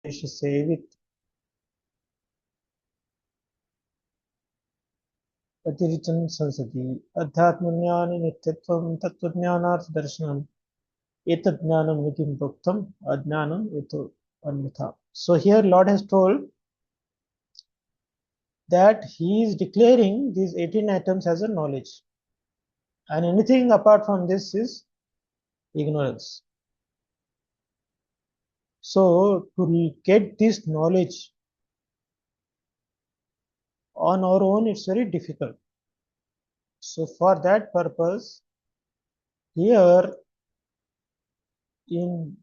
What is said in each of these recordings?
sevit अतिरिचन संसदि अध्यात्मज्ञान नित्यत्वं तत्त्वज्ञानार्थ दर्शनम एतत् ज्ञानम इति प्रोक्तम अज्ञानम इतो अन्यथा. So here Lord has told that he is declaring these 18 items as a knowledge, and anything apart from this is ignorance. So to get this knowledge on our own, it's very difficult. So for that purpose, here in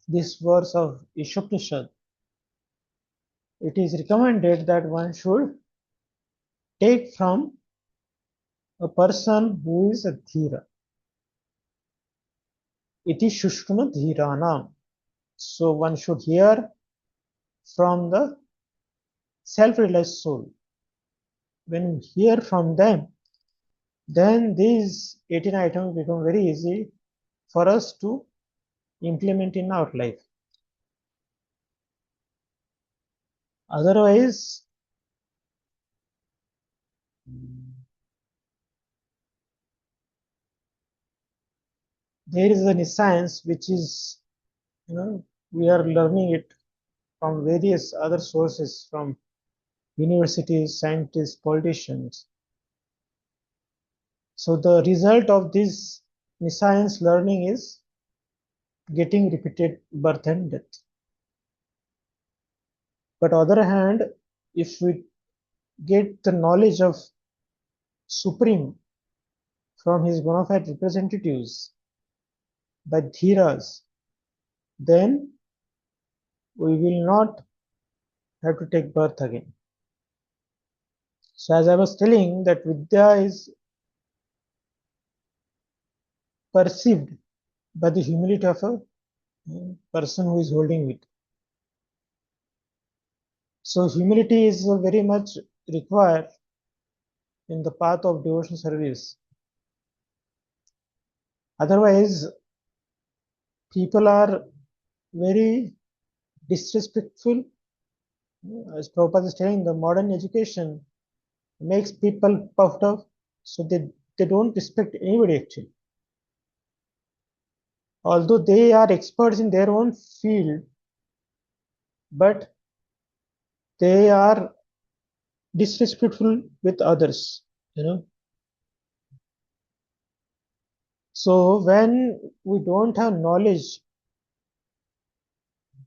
this verse of Isopanisad, it is recommended that one should take from a person who is a dhira. Iti shushkuma dhiranam. So one should hear from the self-realized soul. When we hear from them, then these 18 items become very easy for us to implement in our life. Otherwise, there is a science which is, we are learning it from various other sources, from universities, scientists, politicians. So the result of this science learning is getting repeated birth and death. But on the other hand, if we get the knowledge of Supreme from his bona fide representatives by dhiras, then we will not have to take birth again. So as I was telling, that Vidya is perceived by the humility of a person who is holding it. So humility is very much required in the path of devotional service. Otherwise, people are very disrespectful. As Prabhupada is telling, the modern education makes people puffed up, so they don't respect anybody actually. Although they are experts in their own field, but they are disrespectful with others, So when we don't have knowledge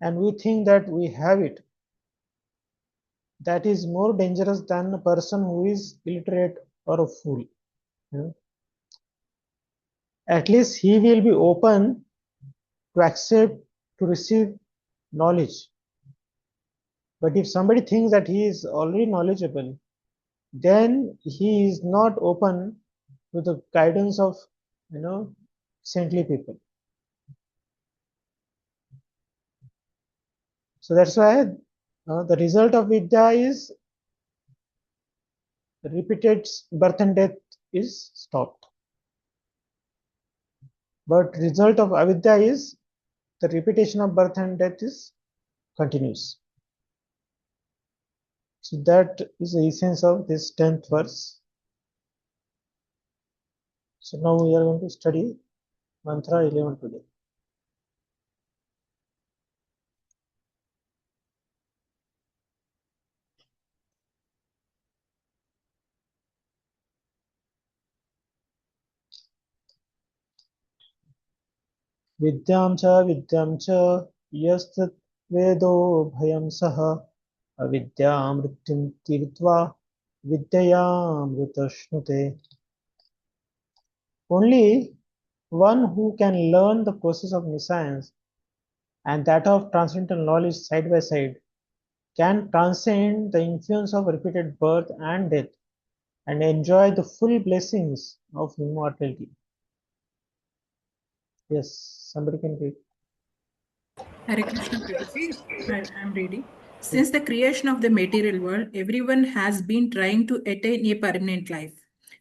and we think that we have it, that is more dangerous than a person who is illiterate or a fool. At least he will be open to accept, to receive knowledge. But if somebody thinks that he is already knowledgeable, then he is not open to the guidance of, saintly people. So that's why the result of Vidya is repeated birth and death is stopped. But result of avidya is the repetition of birth and death is continuous. So that is the essence of this 10th verse. So now we are going to study mantra 11 today. Vidyam cha yastat vedo bhayam saha avidyam mrityum tirtva vidyayam vritashnute. Only one who can learn the process of science and that of transcendental knowledge side by side can transcend the influence of repeated birth and death and enjoy the full blessings of immortality. Yes, somebody can read. Hare Krishna Prabhuji, I am reading. Since the creation of the material world, everyone has been trying to attain a permanent life.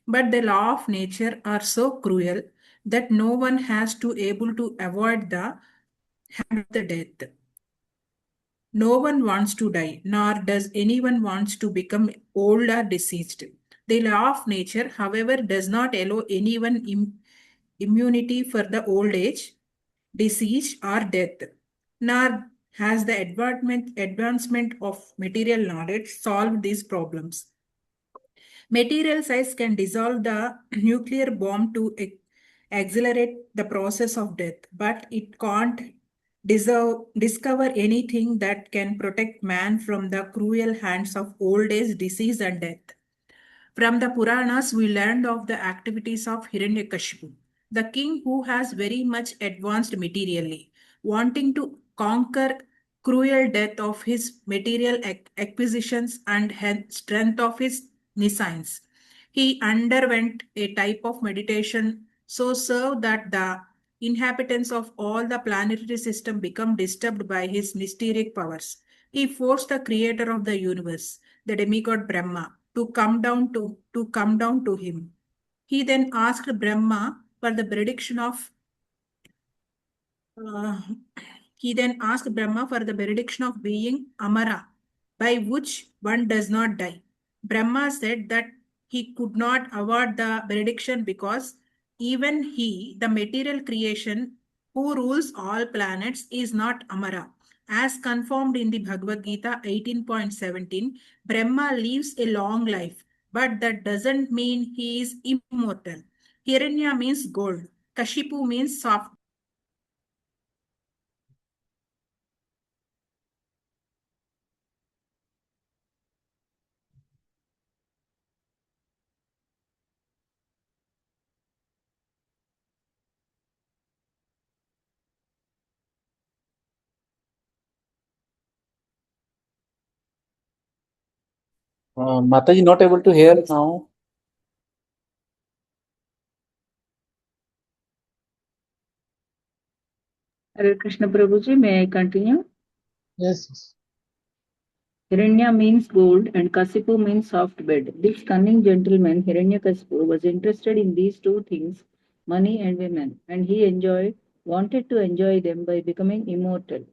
But the law of nature are so cruel that no one has to able to avoid the hand of the death. No one wants to die, nor does anyone wants to become old or deceased. The law of nature, however, does not allow anyone immunity for the old age, disease, or death, nor has the advancement of material knowledge solved these problems. Material science can dissolve the nuclear bomb to accelerate the process of death, but it can't discover anything that can protect man from the cruel hands of old age, disease, and death. From the Puranas, we learned of the activities of Hiranyakashipu, the king who has very much advanced materially, wanting to conquer cruel death of his material acquisitions and strength of his nescience. He underwent a type of meditation so served that the inhabitants of all the planetary system become disturbed by his mysterious powers. He forced the creator of the universe, the demigod Brahma, to come down to him. He then asked Brahma for the prediction of uh, he then asked Brahma for the benediction of being Amara, by which one does not die. Brahma said that he could not award the benediction because even he, the material creation who rules all planets, is not Amara. As confirmed in the Bhagavad Gita 18.17, Brahma lives a long life, but that doesn't mean he is immortal. Hiranya means gold. Kashipu means soft. Mataji not able to hear now. Hare Krishna Prabhuji, may I continue? Yes. Hiranya means gold and Kasipu means soft bed. This cunning gentleman, Hiranyakasipu, was interested in these two things, money and women, and he wanted to enjoy them by becoming immortal.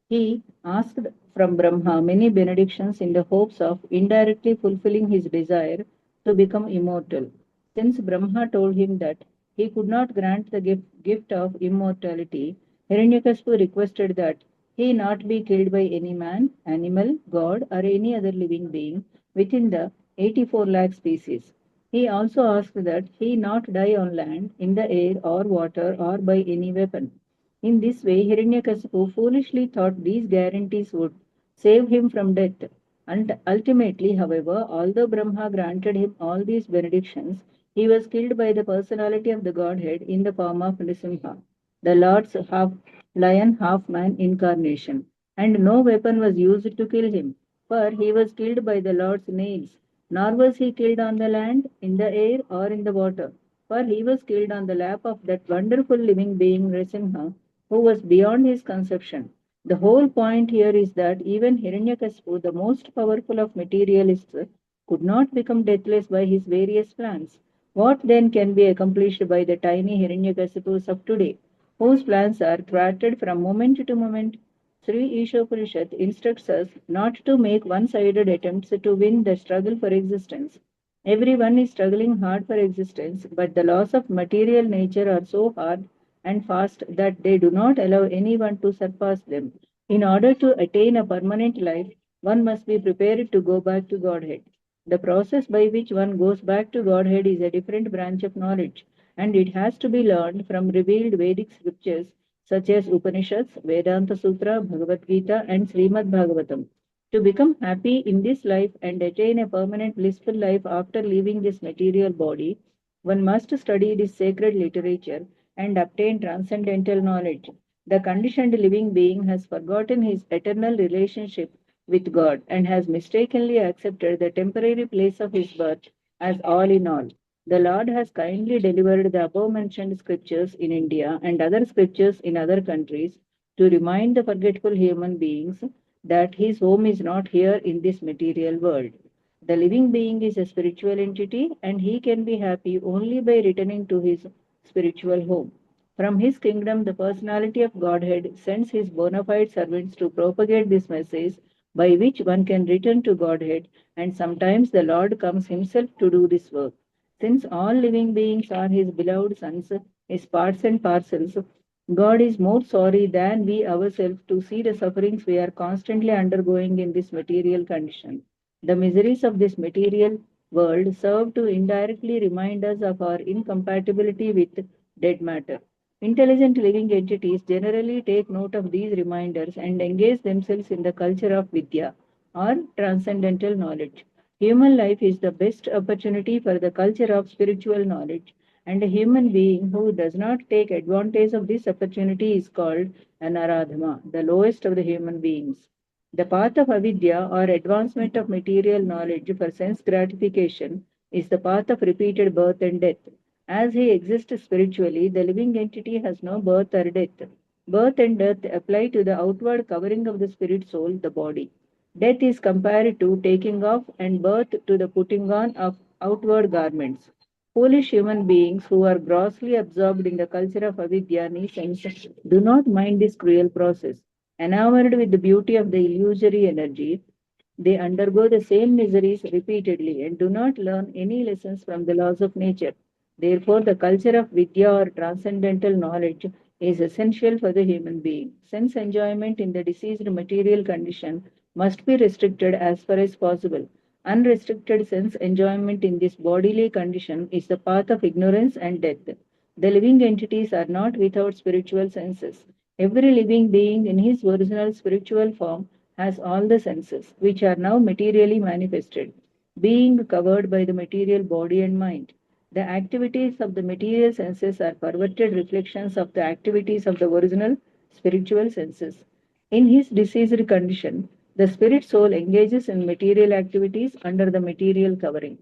He asked from Brahma many benedictions in the hopes of indirectly fulfilling his desire to become immortal. Since Brahma told him that he could not grant the gift of immortality, Hiranyakasipu requested that he not be killed by any man, animal, god, or any other living being within the 84 lakh species. He also asked that he not die on land, in the air or water, or by any weapon. In this way, Hiranyakasipu foolishly thought these guarantees would save him from death. And ultimately, however, although Brahma granted him all these benedictions, he was killed by the personality of the Godhead in the form of Nrisimha, the Lord's half lion, half man incarnation. And no weapon was used to kill him, for he was killed by the Lord's nails. Nor was he killed on the land, in the air, or in the water, for he was killed on the lap of that wonderful living being Nrisimha, who was beyond his conception. The whole point here is that even Hiranyakasipu, the most powerful of materialists, could not become deathless by his various plans. What then can be accomplished by the tiny Hiranyakasipus of today, whose plans are thwarted from moment to moment? Sri Isopanisad instructs us not to make one-sided attempts to win the struggle for existence. Everyone is struggling hard for existence, but the laws of material nature are so hard and fast that they do not allow anyone to surpass them. In order to attain a permanent life, one must be prepared to go back to Godhead. The process by which one goes back to Godhead is a different branch of knowledge, and it has to be learned from revealed Vedic scriptures such as Upanishads, Vedanta Sutra, Bhagavad Gita, and Srimad Bhagavatam. To become happy in this life and attain a permanent blissful life after leaving this material body, one must study this sacred literature and obtain transcendental knowledge. The conditioned living being has forgotten his eternal relationship with God and has mistakenly accepted the temporary place of his birth as all in all. The Lord has kindly delivered the above mentioned scriptures in India and other scriptures in other countries to remind the forgetful human beings that his home is not here in this material world. The living being is a spiritual entity and he can be happy only by returning to his spiritual home. From his kingdom, the personality of Godhead sends his bona fide servants to propagate this message by which one can return to Godhead, and sometimes the Lord comes himself to do this work. Since all living beings are his beloved sons, his parts and parcels, God is more sorry than we ourselves to see the sufferings we are constantly undergoing in this material condition. The miseries of this material world serve to indirectly remind us of our incompatibility with dead matter. Intelligent living entities generally take note of these reminders and engage themselves in the culture of Vidya or transcendental knowledge. Human life is the best opportunity for the culture of spiritual knowledge, and a human being who does not take advantage of this opportunity is called an Aradhama, the lowest of the human beings. The path of avidya or advancement of material knowledge for sense gratification is the path of repeated birth and death. As he exists spiritually, the living entity has no birth or death. Birth and death apply to the outward covering of the spirit soul, the body. Death is compared to taking off, and birth to the putting on of outward garments. Foolish human beings who are grossly absorbed in the culture of avidya sense do not mind this cruel process. Enamored with the beauty of the illusory energy, they undergo the same miseries repeatedly and do not learn any lessons from the laws of nature. Therefore, the culture of Vidya or transcendental knowledge is essential for the human being. Sense enjoyment in the diseased material condition must be restricted as far as possible. Unrestricted sense enjoyment in this bodily condition is the path of ignorance and death. The living entities are not without spiritual senses. Every living being in his original spiritual form has all the senses, which are now materially manifested, being covered by the material body and mind. The activities of the material senses are perverted reflections of the activities of the original spiritual senses. In his diseased condition, the spirit soul engages in material activities under the material covering.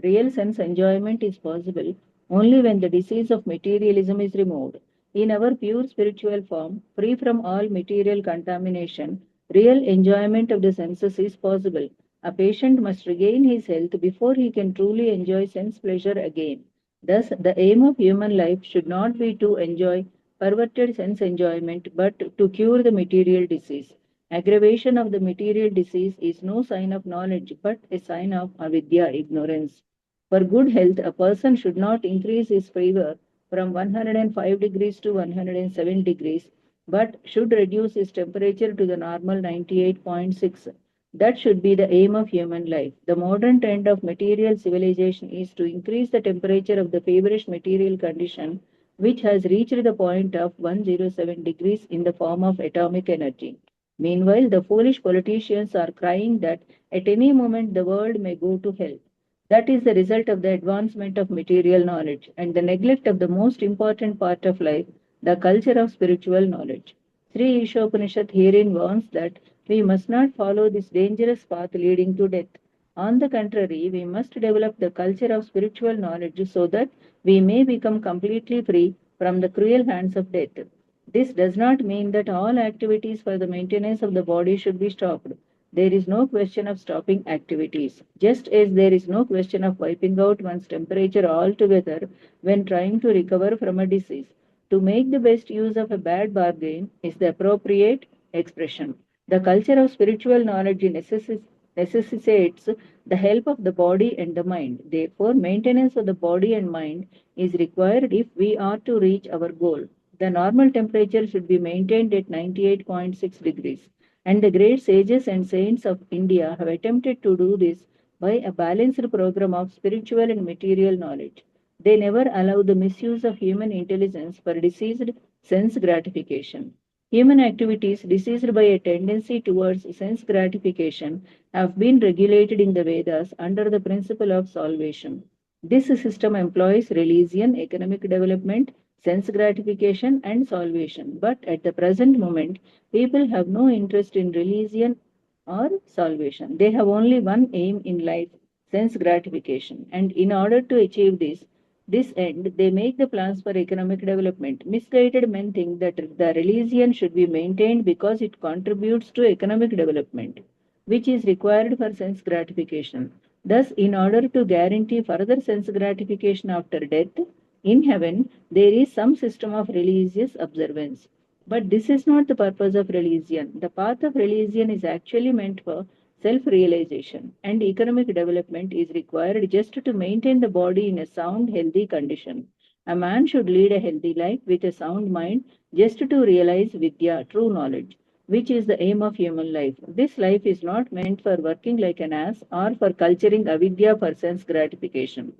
Real sense enjoyment is possible only when the disease of materialism is removed. In our pure spiritual form, free from all material contamination, real enjoyment of the senses is possible. A patient must regain his health before he can truly enjoy sense pleasure again. Thus, the aim of human life should not be to enjoy perverted sense enjoyment, but to cure the material disease. Aggravation of the material disease is no sign of knowledge, but a sign of avidya, ignorance. For good health, a person should not increase his fever from 105 degrees to 107 degrees, but should reduce his temperature to the normal 98.6. That should be the aim of human life. The modern trend of material civilization is to increase the temperature of the feverish material condition, which has reached the point of 107 degrees in the form of atomic energy. Meanwhile, the foolish politicians are crying that at any moment the world may go to hell. That is the result of the advancement of material knowledge and the neglect of the most important part of life, the culture of spiritual knowledge. Sri Isopanisad herein warns that we must not follow this dangerous path leading to death. On the contrary, we must develop the culture of spiritual knowledge so that we may become completely free from the cruel hands of death. This does not mean that all activities for the maintenance of the body should be stopped. There is no question of stopping activities, just as there is no question of wiping out one's temperature altogether when trying to recover from a disease. To make the best use of a bad bargain is the appropriate expression. The culture of spiritual knowledge necessitates the help of the body and the mind. Therefore, maintenance of the body and mind is required if we are to reach our goal. The normal temperature should be maintained at 98.6 degrees, and the great sages and saints of India have attempted to do this by a balanced program of spiritual and material knowledge. They never allow the misuse of human intelligence for diseased sense gratification. Human activities diseased by a tendency towards sense gratification have been regulated in the Vedas under the principle of salvation. This system employs religion, economic development, sense gratification, and salvation. But at the present moment, people have no interest in religion or salvation. They have only one aim in life, sense gratification. And in order to achieve this end, they make the plans for economic development. Misguided men think that the religion should be maintained because it contributes to economic development, which is required for sense gratification. Thus, in order to guarantee further sense gratification after death, In heaven, there is some system of religious observance. But this is not the purpose of religion. The path of religion is actually meant for self-realization, and economic development is required just to maintain the body in a sound, healthy condition. A man should lead a healthy life with a sound mind just to realize Vidya, true knowledge, which is the aim of human life. This life is not meant for working like an ass or for culturing avidya for sense gratification.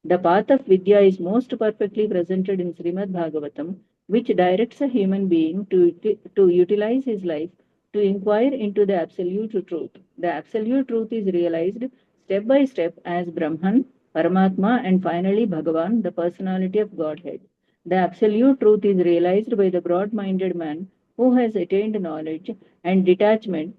The path of Vidya is most perfectly presented in Srimad Bhagavatam, which directs a human being to utilize his life to inquire into the absolute truth. The absolute truth is realized step by step as Brahman, Paramatma, and finally Bhagavan, the personality of Godhead. The absolute truth is realized by the broad minded man who has attained knowledge and detachment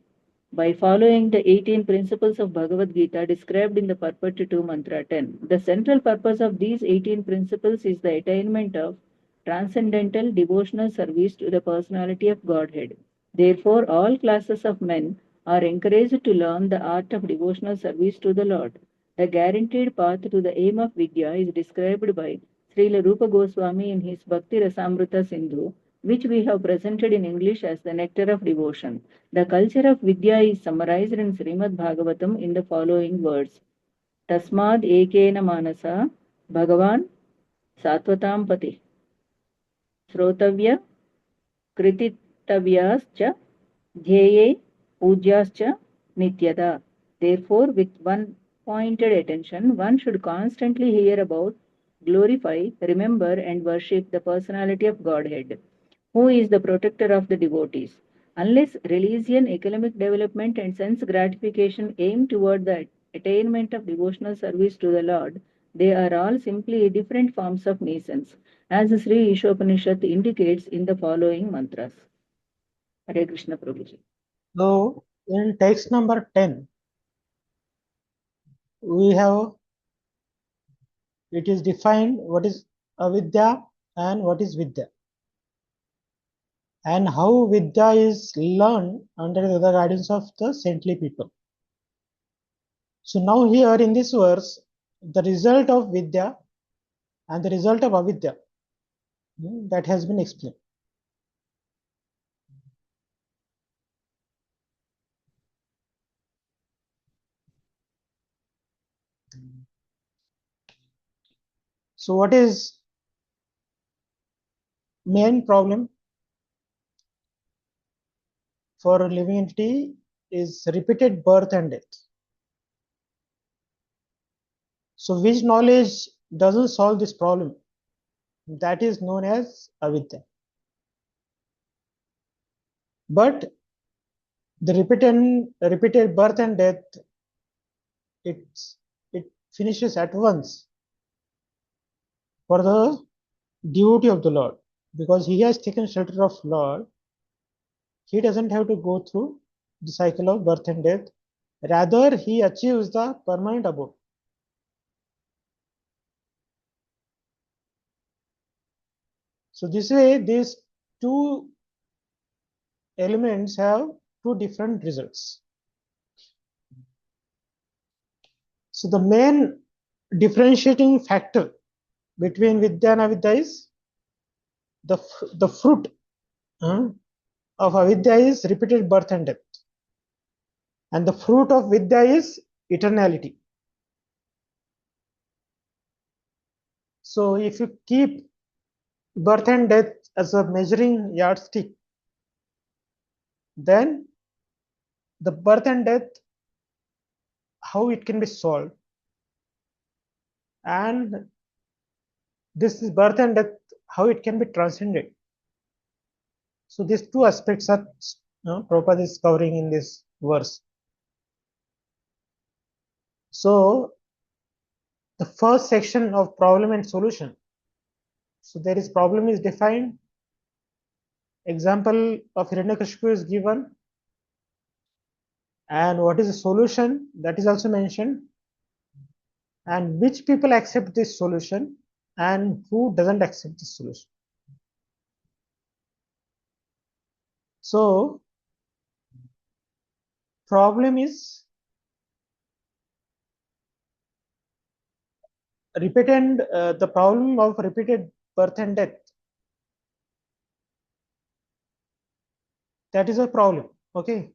by following the 18 principles of Bhagavad Gita described in the purport to Mantra 10. The central purpose of these 18 principles is the attainment of transcendental devotional service to the personality of Godhead. Therefore, all classes of men are encouraged to learn the art of devotional service to the Lord. The guaranteed path to the aim of Vidya is described by Srila Rupa Goswami in his Bhakti Rasamrita Sindhu, which we have presented in English as the Nectar of Devotion. The culture of Vidya is summarized in Srimad Bhagavatam in the following words. Tasmad ekena manasa Bhagavan Satvatam Pati Srotavya Krititavyascha Dheye Pudyascha Nityada. Therefore, with one pointed attention, one should constantly hear about, glorify, remember, and worship the personality of Godhead, who is the protector of the devotees. Unless religion, economic development, and sense gratification aim toward the attainment of devotional service to the Lord, they are all simply different forms of masons, as Sri Isopanisad indicates in the following mantras. Hare Krishna Prabhuji. So in text number 10, we have, it is defined what is avidya and what is vidya, and how vidya is learned under the guidance of the saintly people. So now here in this verse, the result of vidya and the result of avidya, that has been explained. So what is main problem for a living entity is repeated birth and death. So which knowledge doesn't solve this problem? That is known as avidya. But the repeated birth and death, it finishes at once for the devotee of the Lord, because he has taken shelter of Lord. He doesn't have to go through the cycle of birth and death. Rather, he achieves the permanent abode. So this way, these two elements have two different results. So the main differentiating factor between Vidya and Avidya is the fruit of Avidya is repeated birth and death. And the fruit of Vidya is eternality. So if you keep birth and death as a measuring yardstick, then the birth and death, how it can be solved, and this is birth and death, how it can be transcended. So these two aspects are Prabhupada is covering in this verse. So the first section of problem and solution. So there is problem is defined. Example of Hiranyakashipu is given. And what is the solution, that is also mentioned. And which people accept this solution and who doesn't accept this solution. So problem is the problem of repeated birth and death. That is a problem. Okay.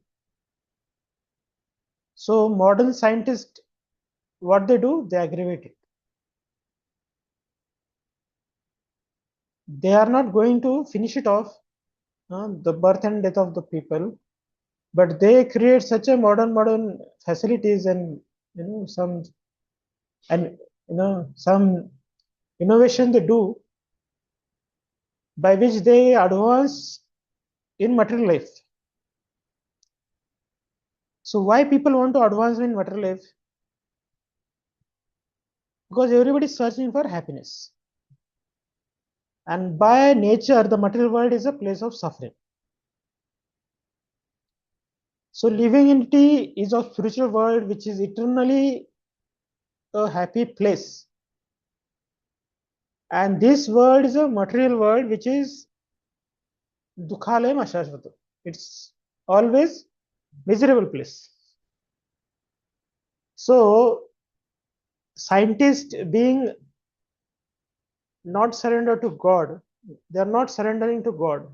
So modern scientists, what they do, they aggravate it. They are not going to finish it off, the birth and death of the people, but they create such a modern facilities and some innovation they do by which they advance in material life. So why people want to advance in material life? Because everybody is searching for happiness. And by nature, the material world is a place of suffering. So living in it is a spiritual world which is eternally a happy place. And this world is a material world which is dukhalayam ashashvatam. It's always miserable place. So scientists being not surrendered to God, they are not surrendering to God.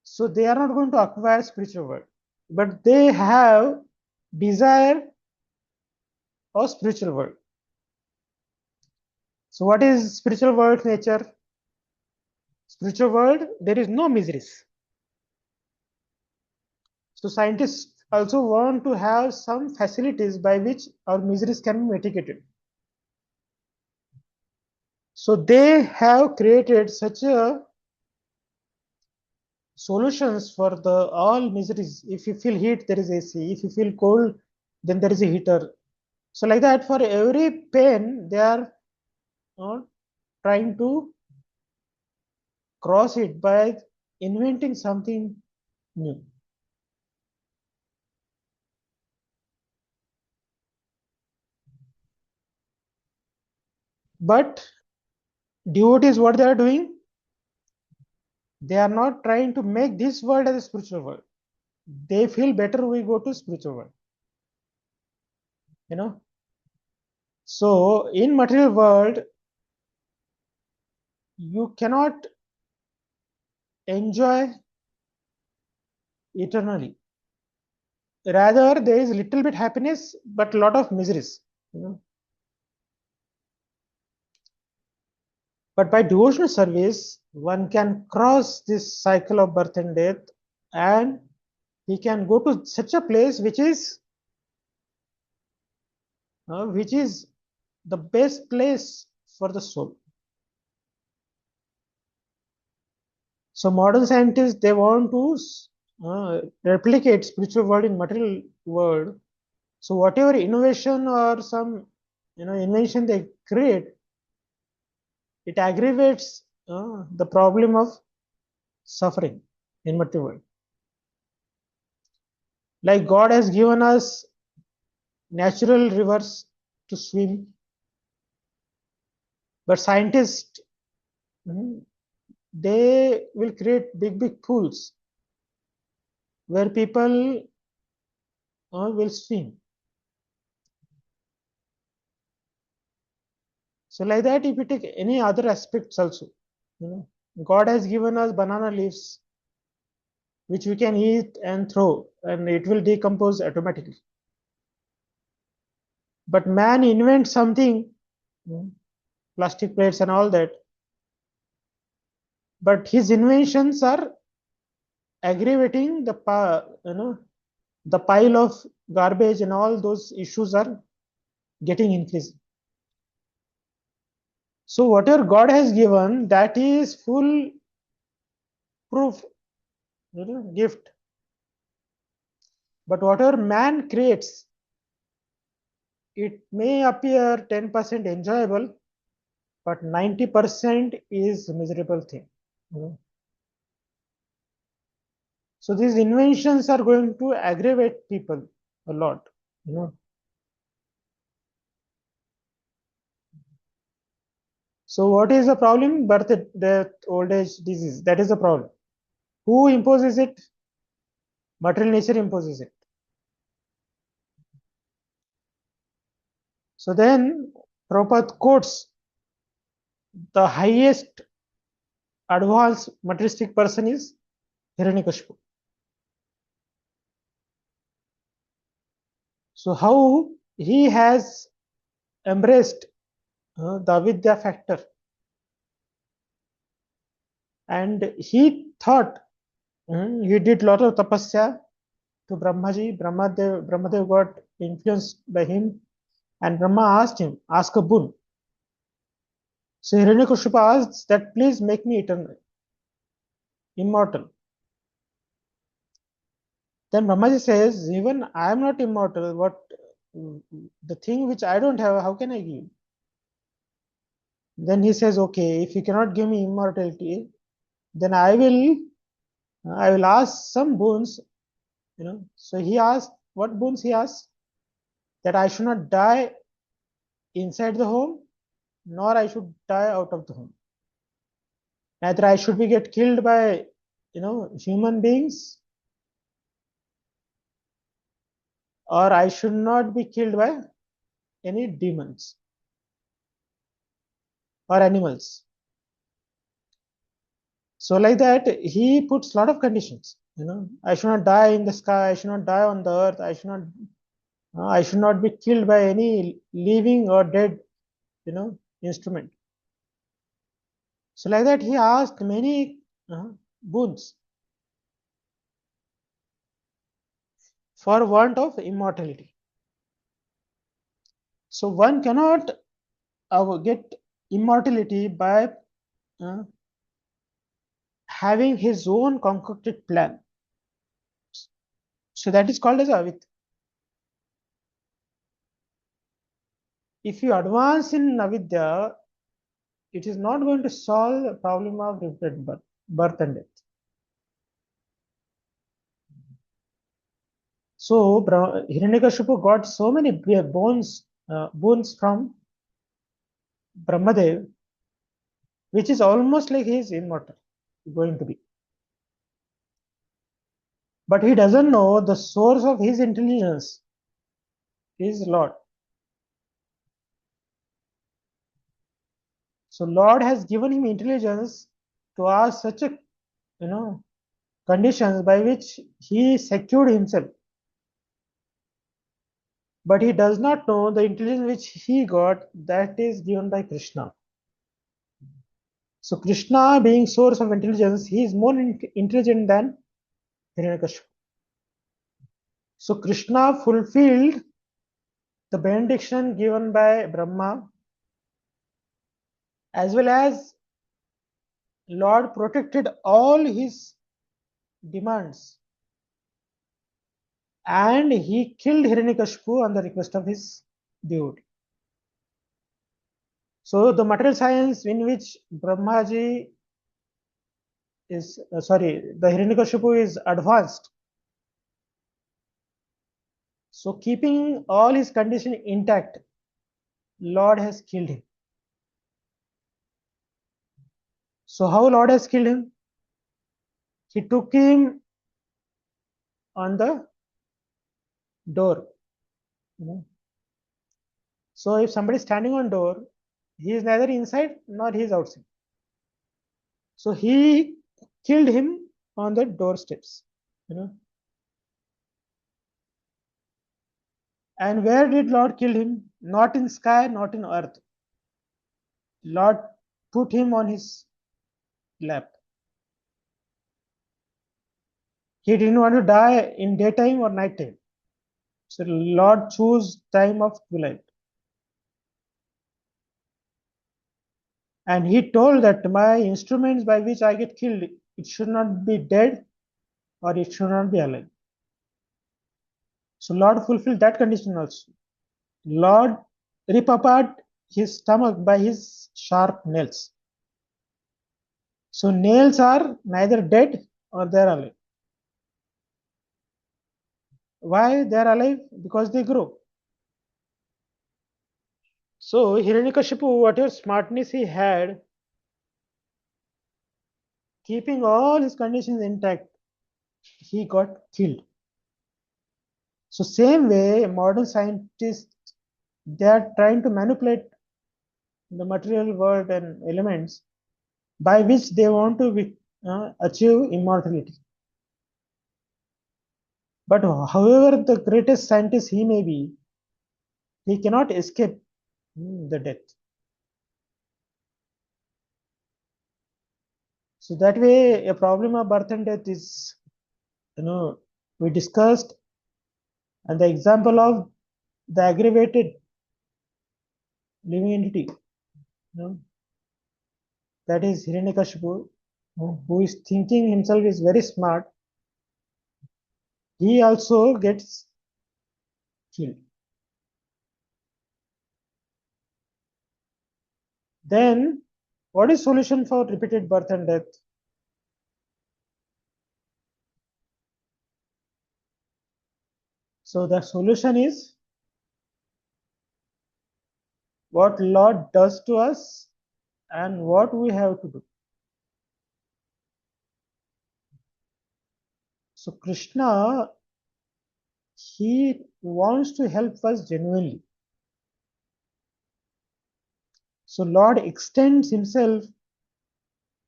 So they are not going to acquire spiritual world, but they have desire of spiritual world. So what is spiritual world nature? Spiritual world, there is no miseries. So scientists also want to have some facilities by which our miseries can be mitigated. So they have created such a solutions for the all miseries. If you feel heat, there is AC. If you feel cold, then there is a heater. So like that, for every pain, they are trying to cross it by inventing something new. But devotees, what they are doing? They are not trying to make this world as a spiritual world. They feel better we go to spiritual world. So in material world, you cannot enjoy eternally. Rather, there is little bit happiness, but lot of miseries. But by devotional service, one can cross this cycle of birth and death, and he can go to such a place which is the best place for the soul. So modern scientists, they want to replicate spiritual world in material world. So whatever innovation or some invention they create, it aggravates the problem of suffering in material world. Like God has given us natural rivers to swim, but scientists, they will create big pools where people will swim. So like that, if you take any other aspects also, God has given us banana leaves which we can eat and throw, and it will decompose automatically. But man invents something, plastic plates and all that, but his inventions are aggravating the pile of garbage, and all those issues are getting increased. So whatever God has given, that is full proof gift. But whatever man creates, it may appear 10% enjoyable, but 90% is miserable thing. So these inventions are going to aggravate people a lot. So what is the problem? Birth, death, old age, disease. That is the problem. Who imposes it? Material nature imposes it. So then Prabhupada quotes the highest advanced materialistic person is Hiranyakashipu. So how he has embraced the avidya factor, and he thought he did lot of tapasya to Brahmaji. Brahmadev got influenced by him, and Brahma asked him, ask a boon. So Hiranyakashipu asked that, please make me eternal, immortal. Then Brahmaji says, even I am not immortal. What the thing which I don't have, how can I give? Then he says, okay, if you cannot give me immortality, then I will ask some boons. So he asked, what boons he asked? That I should not die inside the home, nor I should die out of the home. Neither I should be get killed by human beings, or I should not be killed by any demons or animals. So like that, he puts a lot of conditions. I should not die in the sky. I should not die on the earth. I should not be killed by any living or dead, instrument. So like that, he asked many boons for want of immortality. So one cannot get immortality by having his own concocted plan. So that is called as avidya. If you advance in avidya, it is not going to solve the problem of repeated birth and death. So Hiranyakashipu got so many boons from Brahmadev, which is almost like he is immortal, going to be. But he doesn't know the source of his intelligence is Lord. So Lord has given him intelligence to ask such a conditions by which he secured himself. But he does not know the intelligence which he got, that is given by Krishna. So Krishna, being source of intelligence, he is more intelligent than Hiranyakashipu. So Krishna fulfilled the benediction given by Brahma, as well as Lord protected all his demands, and he killed Hiranyakashipu on the request of his devotee. So the material science in which Brahmaji is, the Hiranyakashipu is advanced. So keeping all his condition intact, Lord has killed him. So how Lord has killed him? He took him on the door. So if somebody is standing on door, he is neither inside nor he is outside. So he killed him on the doorsteps. And where did Lord kill him? Not in sky, not in earth. Lord put him on his lap. He didn't want to die in daytime or nighttime. So Lord chose time of twilight. And he told that my instruments by which I get killed, it should not be dead or it should not be alive. So Lord fulfilled that condition also. Lord rip apart his stomach by his sharp nails. So nails are neither dead or they are alive. Why they are alive? Because they grow. So Hiranyakashipu, whatever smartness he had, keeping all his conditions intact, he got killed. So same way, modern scientists, they are trying to manipulate the material world and elements by which they want to achieve immortality. But however the greatest scientist he may be, he cannot escape the death. So that way, a problem of birth and death is, we discussed, and the example of the aggravated living entity, that is Hiranyakashipu, who is thinking himself is very smart, he also gets killed. Then, what is solution for repeated birth and death? So the solution is what Lord does to us and what we have to do. So Krishna, he wants to help us genuinely. So Lord extends himself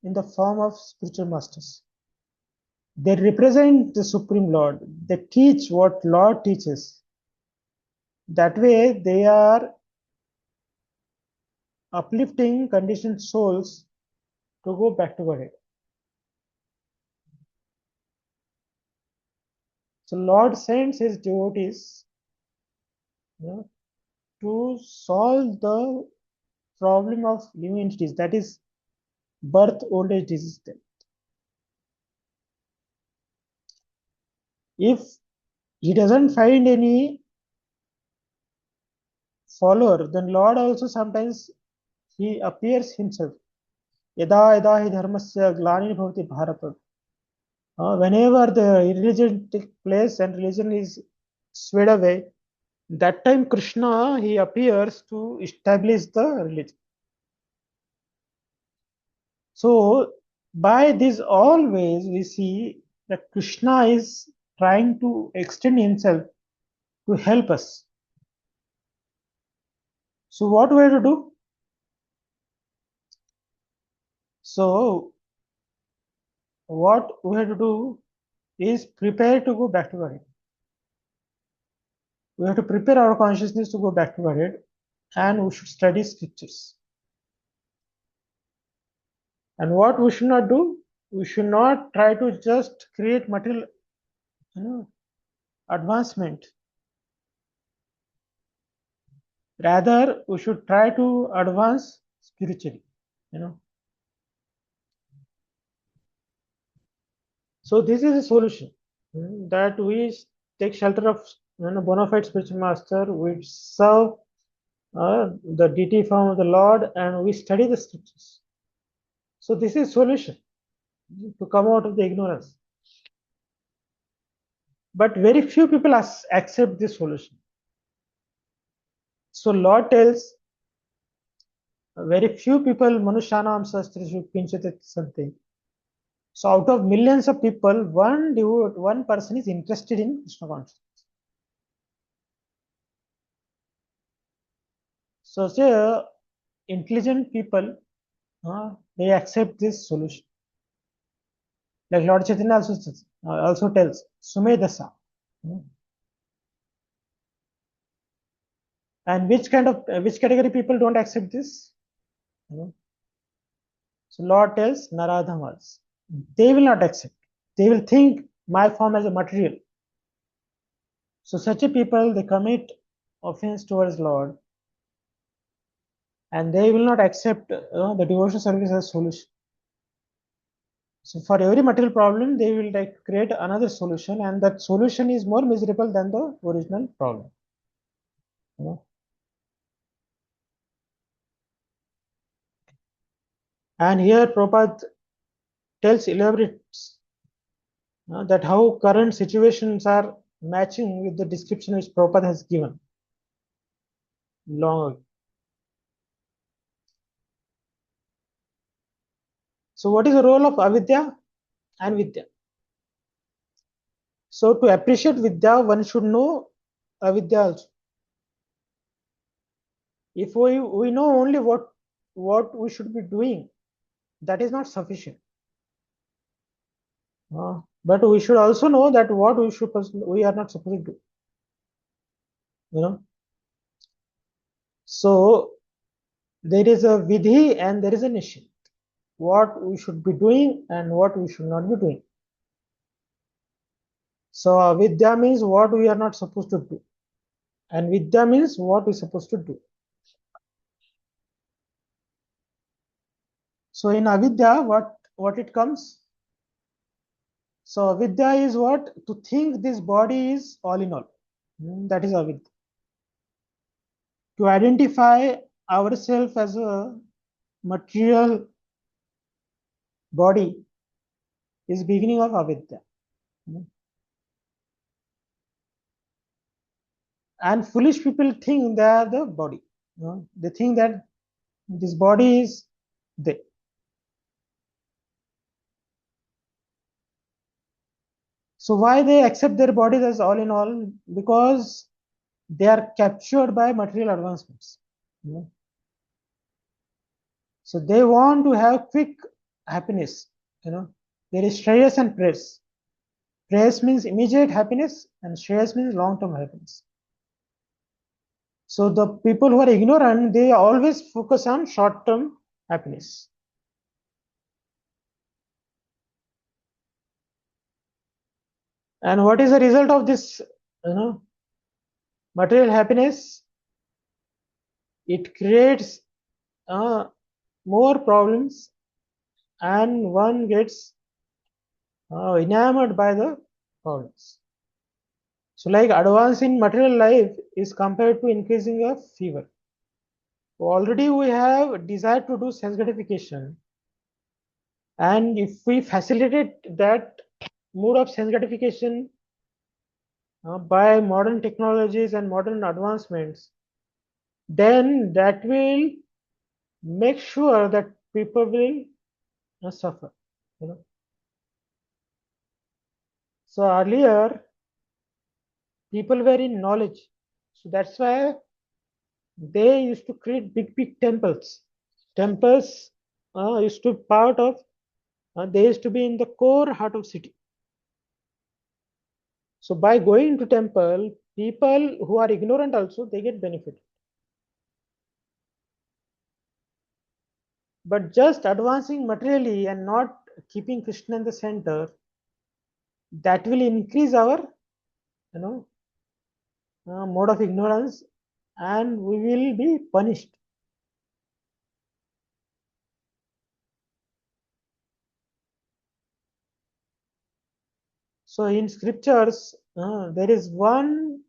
in the form of spiritual masters. They represent the Supreme Lord. They teach what Lord teaches. That way they are uplifting conditioned souls to go back to Godhead. So Lord sends his devotees to solve the problem of living entities, that is birth, old age, disease, death. If he doesn't find any follower, then Lord also sometimes he appears himself. Yada yada hi dharmasya glani bhavati bharata. Whenever the religion takes place and religion is swayed away, that time Krishna, he appears to establish the religion. So by this always we see that Krishna is trying to extend himself to help us. So what we have to do? So what we have to do is prepare to go back to Godhead. We have to prepare our consciousness to go back to Godhead, and we should study scriptures. And what we should not do? We should not try to just create material advancement. Rather, we should try to advance spiritually. So this is a solution, that we take shelter of bona fide spiritual master, we serve the deity form of the Lord, and we study the scriptures. So this is solution to come out of the ignorance. But very few people accept this solution. So Lord tells, very few people, Manushanam Sastrishu Pinchatit something. So out of millions of people, one person is interested in Krishna consciousness. So say intelligent people, they accept this solution. Like Lord Chaitanya also tells, Sumedasa. And which category people don't accept this? So Lord tells Naradhamas. They will not accept. They will think my form as a material. So such a people, they commit offense towards Lord, and they will not accept the devotional service as a solution. So for every material problem, they will create another solution, and that solution is more miserable than the original problem. And here Prabhupada elaborates that how current situations are matching with the description which Prabhupada has given long ago. So what is the role of avidya and vidya? So to appreciate vidya, one should know avidya also. If we know only what what we should be doing, that is not sufficient. But we should also know that what we are not supposed to do. So there is a vidhi and there is a nishit. What we should be doing and what we should not be doing. So avidya means what we are not supposed to do, and vidya means what we are supposed to do. So in avidya, what it comes? So avidya is what? To think this body is all in all. That is avidya. To identify ourselves as a material body is beginning of avidya. And foolish people think they are the body. They think that this body is they. So why they accept their bodies as all in all? Because they are captured by material advancements. So they want to have quick happiness. There is shreyas and prayas. Prayas means immediate happiness and shreyas means long-term happiness. So the people who are ignorant, they always focus on short-term happiness. And what is the result of this, material happiness? It creates more problems, and one gets enamored by the problems. So like advance in material life is compared to increasing of fever. Already we have desire to do sense gratification, and if we facilitate that mode of sense gratification by modern technologies and modern advancements, then that will make sure that people will suffer. So earlier people were in knowledge, so that's why they used to create big temples. Temples used to be part of, they used to be in the core heart of city. So by going to temple, people who are ignorant also, they get benefit. But just advancing materially and not keeping Krishna in the center, that will increase our mode of ignorance, and we will be punished. So in scriptures, there is one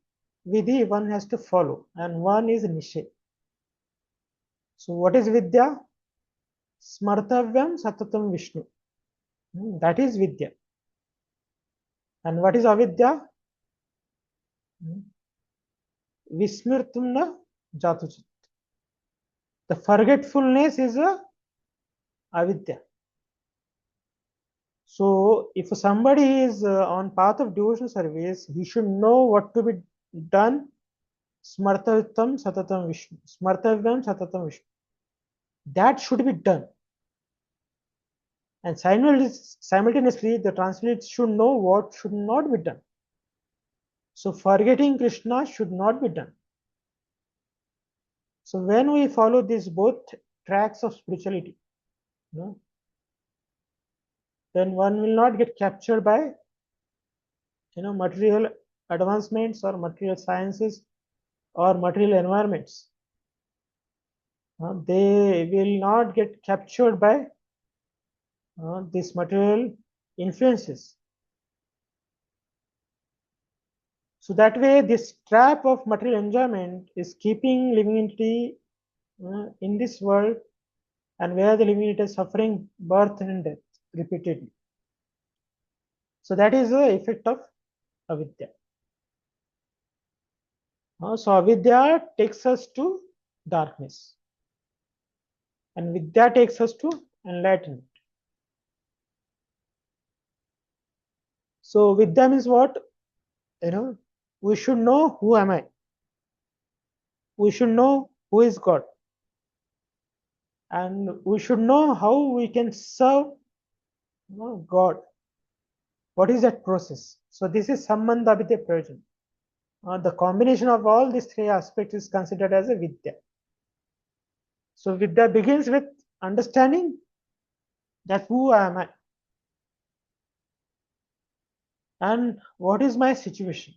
vidhi one has to follow, and one is nishay. So what is vidya? Smartavyam satatam Vishnu. That is vidya. And what is avidya? Vismrtumna jatuchit. The forgetfulness is a avidya. So if somebody is on path of devotional service, he should know what to be done. Smartavyam satatam Vishnu. Smartavyam satatam Vishnu. That should be done. And simultaneously, the translator should know what should not be done. So forgetting Krishna should not be done. So when we follow these both tracks of spirituality, then one will not get captured by material advancements or material sciences or material environments. They will not get captured by these material influences. So that way, this trap of material enjoyment is keeping living entity in this world, and where the living entity is suffering birth and death repeatedly. So that is the effect of avidya. So avidya takes us to darkness, and vidya takes us to enlightenment. So vidya means what? We should know who am I. We should know who is God. And we should know how we can serve God. What is that process? So this is Sambandha Vidya Prayojan. The combination of all these three aspects is considered as a Vidya. So Vidya begins with understanding that who am I and what is my situation.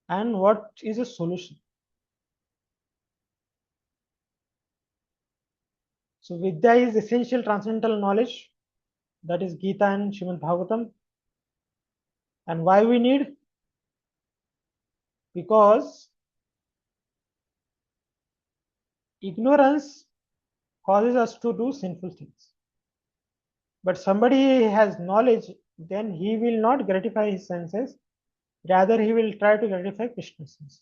And what is a solution. So Vidya is essential transcendental knowledge, that is Gita and Srimad Bhagavatam. And why we need? Because ignorance causes us to do sinful things. But somebody has knowledge, then he will not gratify his senses, rather he will try to gratify Krishna's senses.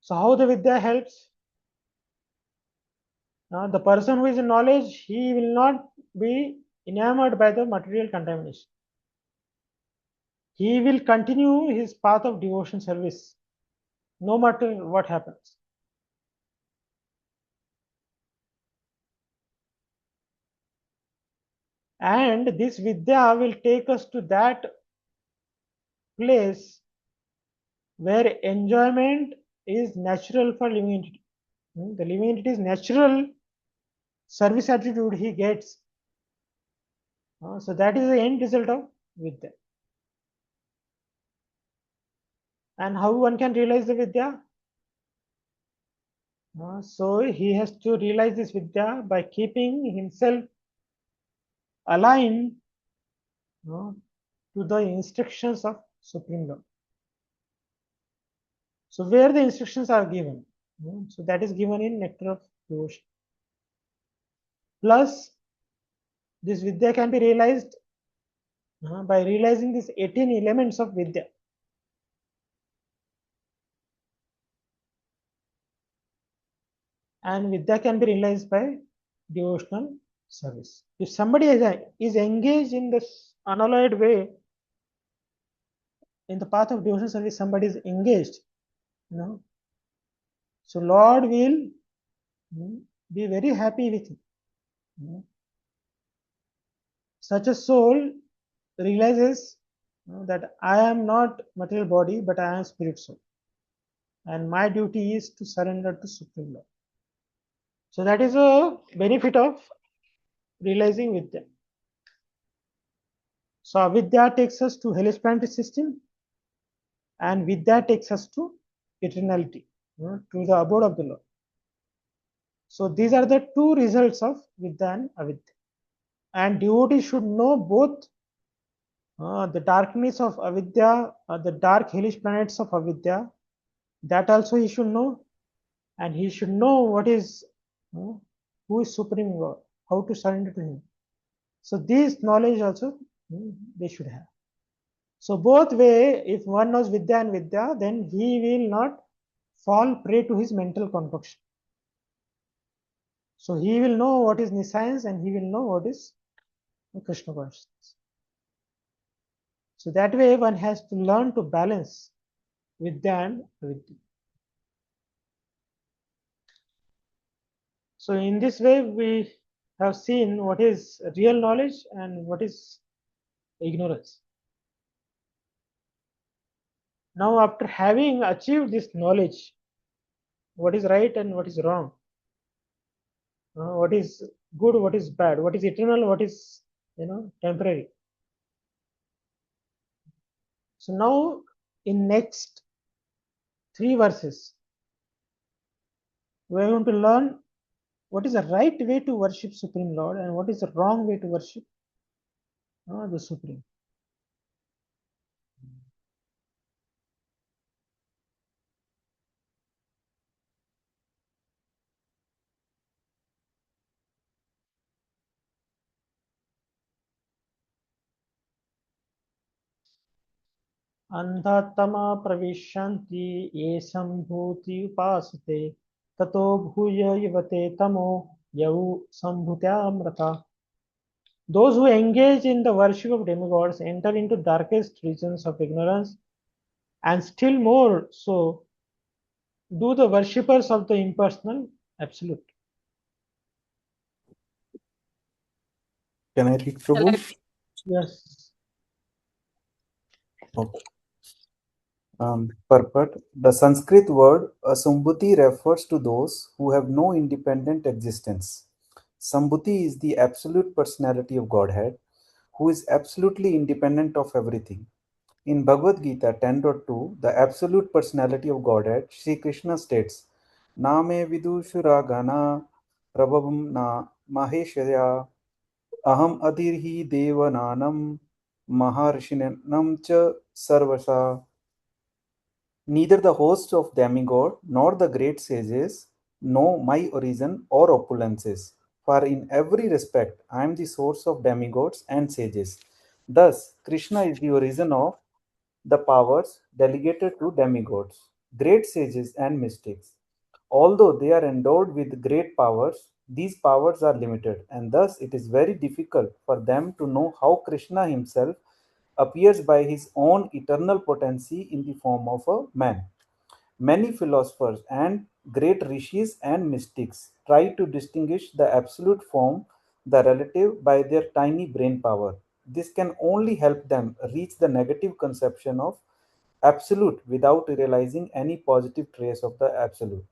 So how the Vidya helps? The person who is in knowledge, he will not be enamored by the material contamination. He will continue his path of devotion service, no matter what happens. And this Vidya will take us to that place where enjoyment is natural for living entity. The living entity's natural service attitude he gets. So that is the end result of Vidya. And how one can realize the Vidya? So he has to realize this Vidya by keeping himself aligned to the instructions of Supreme Lord. So where the instructions are given, so that is given in Nectar of Devotion. Plus, this Vidya can be realized by realizing these 18 elements of Vidya. And Vidya can be realized by devotional service. If somebody is engaged in this unalloyed way, in the path of devotional service, somebody is engaged, so Lord will be very happy with him. Such a soul realizes that I am not material body, but I am spirit soul. And my duty is to surrender to Supreme Lord. So that is a benefit of realizing Vidya. So Avidya takes us to hellish planetary system, and Vidya takes us to eternality, to the abode of the Lord. So these are the two results of Vidya and Avidya. And devotee should know both the darkness of Avidya, the dark hellish planets of Avidya, that also he should know. And he should know what is, who is Supreme God, how to surrender to him. So this knowledge also they should have. So both way, if one knows Vidya and Vidya, then he will not fall prey to his mental concoction. So he will know what is nescience and he will know what is Krishna consciousness. So that way one has to learn to balance Vidya and Avidya. So in this way we have seen what is real knowledge and what is ignorance. Now after having achieved this knowledge, what is right and what is wrong, what is good, what is bad, what is eternal, what is temporary. So now in next 3 verses, we are going to learn what is the right way to worship Supreme Lord and what is the wrong way to worship the Supreme. अंधात्मा प्रविशन्ति ये संभूति उपासते ततो भूय युवते तमो यौ संभूत्यामृता. Those who engage in the worship of demigods enter into darkest regions of ignorance and still more so do the worshippers of the impersonal absolute. Can I read, Shall I Prabhu? Yes. Okay. Purport. The Sanskrit word Sambhuti refers to those who have no independent existence. Sambhuti is the absolute personality of Godhead, who is absolutely independent of everything. In Bhagavad Gita 10.2, the absolute personality of Godhead, Sri Krishna states, Name vidushuragana prabhavam na maheshaya aham adirhi devananam maharshinam cha sarvasa. Neither the hosts of demigod nor the great sages know my origin or opulences, for in every respect I am the source of demigods and sages. Thus, Krishna is the origin of the powers delegated to demigods, great sages, and mystics. Although they are endowed with great powers, these powers are limited, and thus it is very difficult for them to know how Krishna himself appears by his own eternal potency in the form of a man. Many philosophers and great rishis and mystics try to distinguish the absolute from the relative by their tiny brain power. This can only help them reach the negative conception of absolute without realizing any positive trace of the absolute.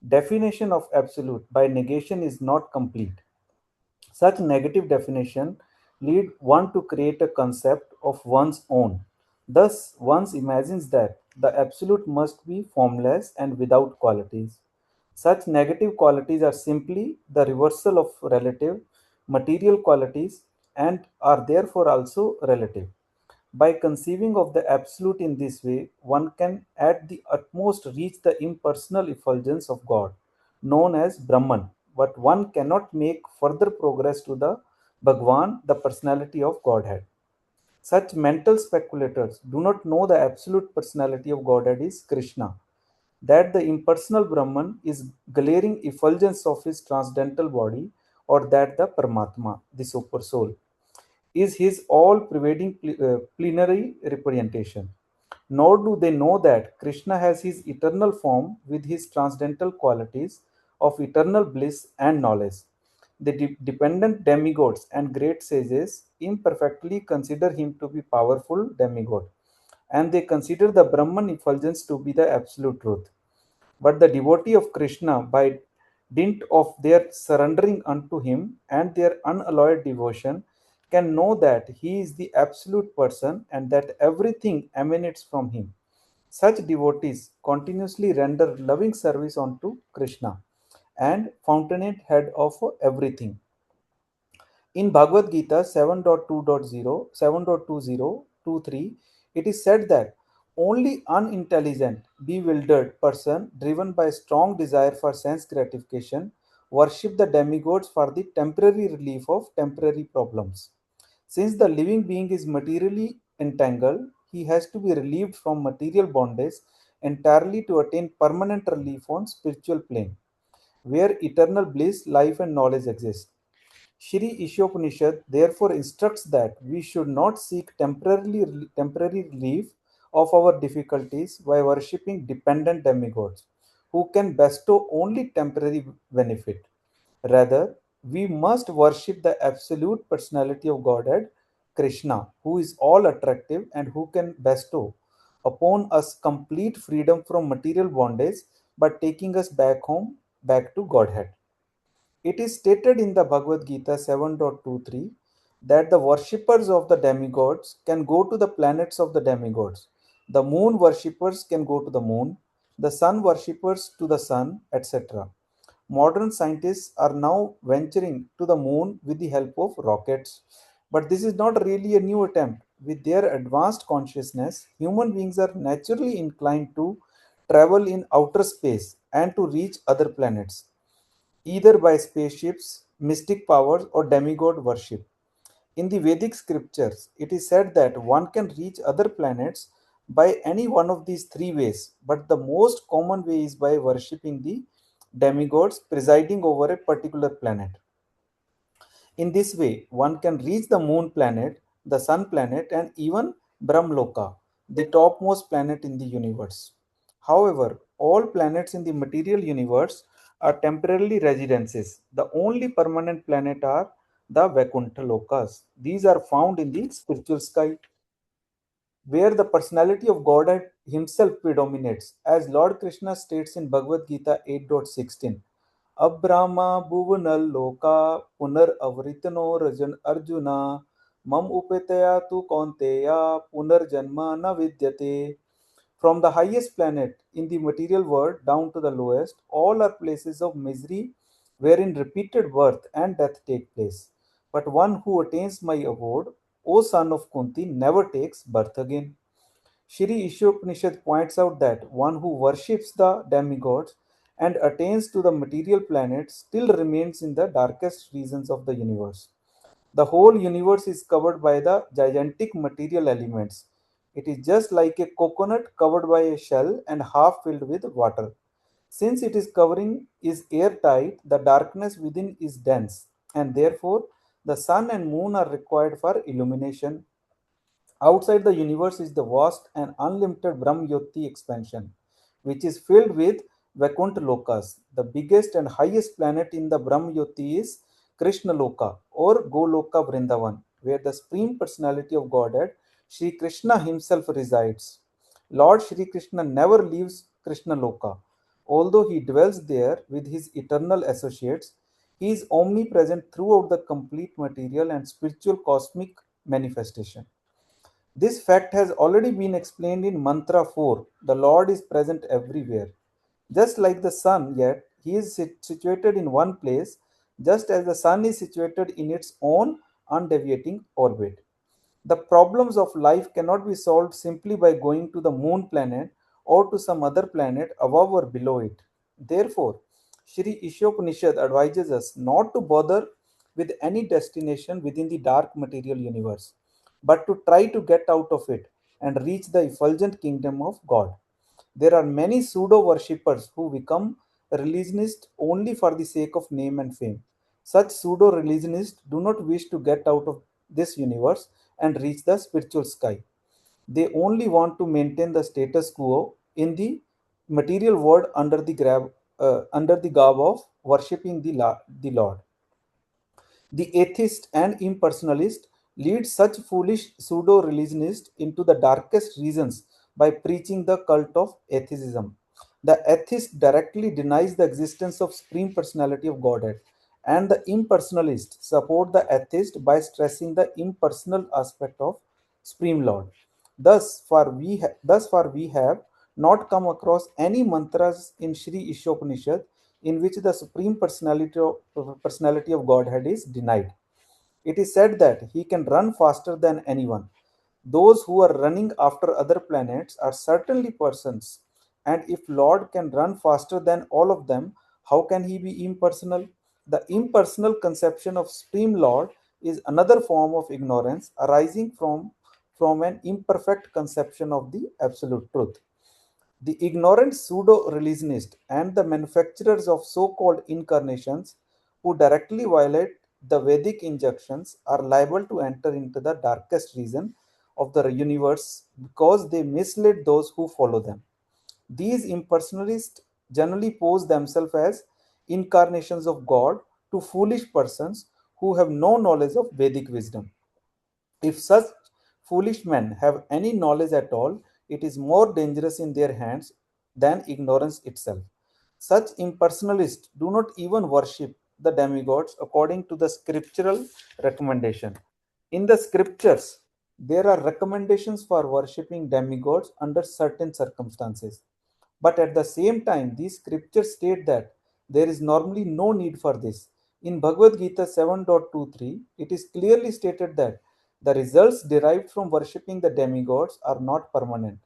Definition of absolute by negation is not complete. Such negative definition lead one to create a concept of one's own. Thus, one imagines that the absolute must be formless and without qualities. Such negative qualities are simply the reversal of relative material qualities and are therefore also relative. By conceiving of the absolute in this way, one can at the utmost reach the impersonal effulgence of God, known as Brahman, but one cannot make further progress to the Bhagwan, the personality of Godhead. Such mental speculators do not know the absolute personality of Godhead is Krishna, that the impersonal Brahman is glaring effulgence of his transcendental body, or that the Paramatma, the super soul, is his all pervading plenary representation. Nor do they know that Krishna has his eternal form with his transcendental qualities of eternal bliss and knowledge. The dependent demigods and great sages imperfectly consider him to be powerful demigod, and they consider the Brahman effulgence to be the absolute truth. But the devotee of Krishna, by dint of their surrendering unto him and their unalloyed devotion, can know that he is the absolute person and that everything emanates from him. Such devotees continuously render loving service unto Krishna and fountainhead of everything. In Bhagavad Gita 7.2.0, 7.2023, it is said that only unintelligent, bewildered person driven by strong desire for sense gratification worship the demigods for the temporary relief of temporary problems. Since the living being is materially entangled, he has to be relieved from material bondage entirely to attain permanent relief on spiritual plane, where eternal bliss, life, and knowledge exist. Shri Isopanisad therefore instructs that we should not seek temporary relief of our difficulties by worshipping dependent demigods who can bestow only temporary benefit. Rather, we must worship the absolute personality of Godhead, Krishna, who is all attractive and who can bestow upon us complete freedom from material bondage by taking us back home, back to Godhead. It is stated in the Bhagavad Gita 7.23 that the worshippers of the demigods can go to the planets of the demigods. The moon worshippers can go to the moon, the sun worshippers to the sun, etc. Modern scientists are now venturing to the moon with the help of rockets. But this is not really a new attempt. With their advanced consciousness, human beings are naturally inclined to travel in outer space and to reach other planets either by spaceships, mystic powers, or demigod worship. In the Vedic scriptures, it is said that one can reach other planets by any one of these three ways, but the most common way is by worshipping the demigods presiding over a particular planet. In this way, one can reach the moon planet, the sun planet, and even Brahmloka, the topmost planet in the universe. However, all planets in the material universe are temporarily residences. The only permanent planet are the Vaikuntha Lokas. These are found in the spiritual sky, where the personality of Godhead himself predominates, as Lord Krishna states in Bhagavad Gita 8.16. Abrahma bhuvanal loka punar avritano rajan arjuna mam upetaya tu kaunteya punar janma na vidyate. From the highest planet in the material world down to the lowest, all are places of misery wherein repeated birth and death take place. But one who attains my abode, O son of Kunti, never takes birth again. Shri Isopanisad points out that one who worships the demigods and attains to the material planet still remains in the darkest regions of the universe. The whole universe is covered by the gigantic material elements. It is just like a coconut covered by a shell and half filled with water. Since its covering is airtight, the darkness within is dense, and therefore the sun and moon are required for illumination. Outside the universe is the vast and unlimited Brahmayoti expansion, which is filled with Vaikuntha Lokas. The biggest and highest planet in the Brahmayoti is Krishna Loka or Goloka Vrindavan, where the Supreme Personality of Godhead, Sri Krishna himself resides. Lord Sri Krishna never leaves Krishna Loka. Although he dwells there with his eternal associates, he is omnipresent throughout the complete material and spiritual cosmic manifestation. This fact has already been explained in Mantra 4. The Lord is present everywhere. Just like the sun, yet he is situated in one place, just as the sun is situated in its own undeviating orbit. The problems of life cannot be solved simply by going to the moon planet or to some other planet above or below it. Therefore, Sri Ishopanishad advises us not to bother with any destination within the dark material universe, but to try to get out of it and reach the effulgent kingdom of God. There are many pseudo worshippers who become religionists only for the sake of name and fame. Such pseudo religionists do not wish to get out of this universe and reach the spiritual sky. They only want to maintain the status quo in the material world under the garb of worshipping the Lord. The atheist and impersonalist lead such foolish pseudo religionists into the darkest regions by preaching the cult of atheism. The atheist directly denies the existence of Supreme Personality of Godhead, and the impersonalists support the atheist by stressing the impersonal aspect of Supreme Lord. Thus far we have not come across any mantras in Sri Ishopanishad in which the Supreme Personality of Godhead is denied. It is said that he can run faster than anyone. Those who are running after other planets are certainly persons, and if Lord can run faster than all of them, how can he be impersonal? The impersonal conception of Supreme Lord is another form of ignorance arising from an imperfect conception of the absolute truth. The ignorant pseudo religionists and the manufacturers of so called incarnations who directly violate the Vedic injunctions are liable to enter into the darkest region of the universe because they mislead those who follow them. These impersonalists generally pose themselves as incarnations of God to foolish persons who have no knowledge of Vedic wisdom. If such foolish men have any knowledge at all, it is more dangerous in their hands than ignorance itself. Such impersonalists do not even worship the demigods according to the scriptural recommendation. In the scriptures, there are recommendations for worshipping demigods under certain circumstances. But at the same time, these scriptures state that there is normally no need for this. In Bhagavad Gita 7.23, it is clearly stated that the results derived from worshipping the demigods are not permanent.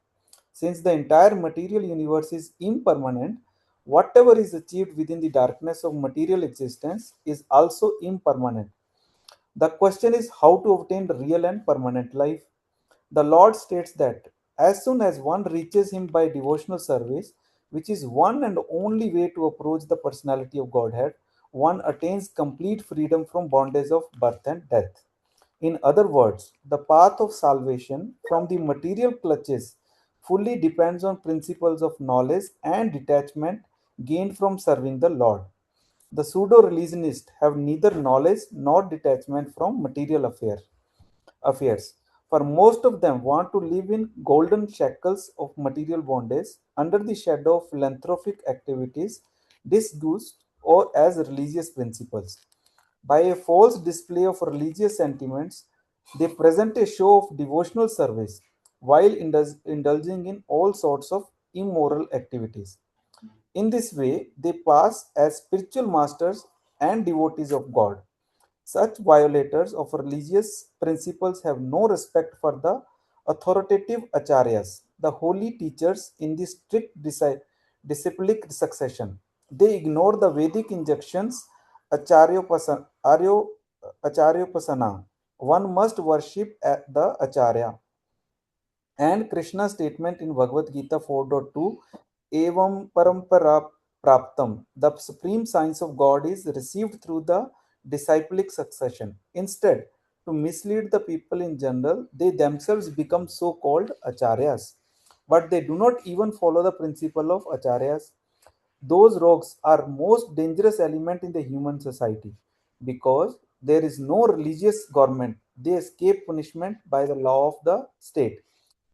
Since the entire material universe is impermanent, whatever is achieved within the darkness of material existence is also impermanent. The question is how to obtain real and permanent life. The Lord states that as soon as one reaches Him by devotional service, which is one and only way to approach the personality of Godhead, one attains complete freedom from bondage of birth and death. In other words, the path of salvation from the material clutches fully depends on principles of knowledge and detachment gained from serving the Lord. The pseudo-religionists have neither knowledge nor detachment from material affairs. For most of them want to live in golden shackles of material bondage under the shadow of philanthropic activities disguised or as religious principles. By a false display of religious sentiments, they present a show of devotional service while indulging in all sorts of immoral activities. In this way, they pass as spiritual masters and devotees of God. Such violators of religious principles have no respect for the authoritative acharyas, the holy teachers in the strict disciplic succession. They ignore the Vedic injunctions acharyopasana. One must worship at the acharya, and Krishna's statement in Bhagavad Gita 4.2, Evam Parampara Praptam, the supreme science of God is received through the disciplic succession. Instead, to mislead the people in general, they themselves become so called acharyas. But they do not even follow the principle of acharyas. Those rogues are most dangerous element in the human society because there is no religious government. They escape punishment by the law of the state.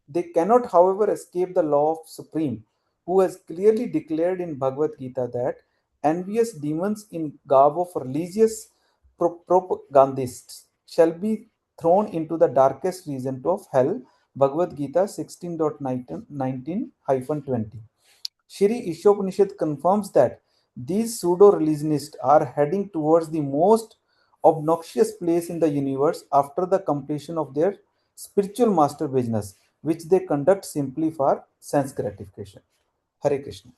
They cannot, however, escape the law of Supreme, who has clearly declared in Bhagavad Gita that envious demons in garb of religious propagandists shall be thrown into the darkest region of hell. Bhagavad Gita 16.19-20. Shri Isopanisad confirms that these pseudo-religionists are heading towards the most obnoxious place in the universe after the completion of their spiritual master business, which they conduct simply for sense gratification. Hare Krishna.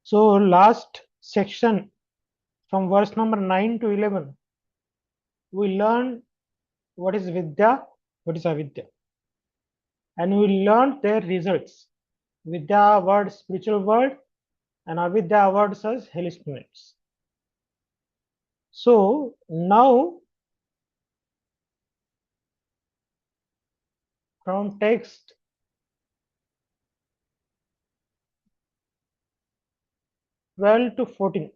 So last section from verse number 9 to 11, we learn what is Vidya, what is Avidya. And we learned their results. Vidya word spiritual world and Avidya words as hellish planets. So now from text 12 to 14,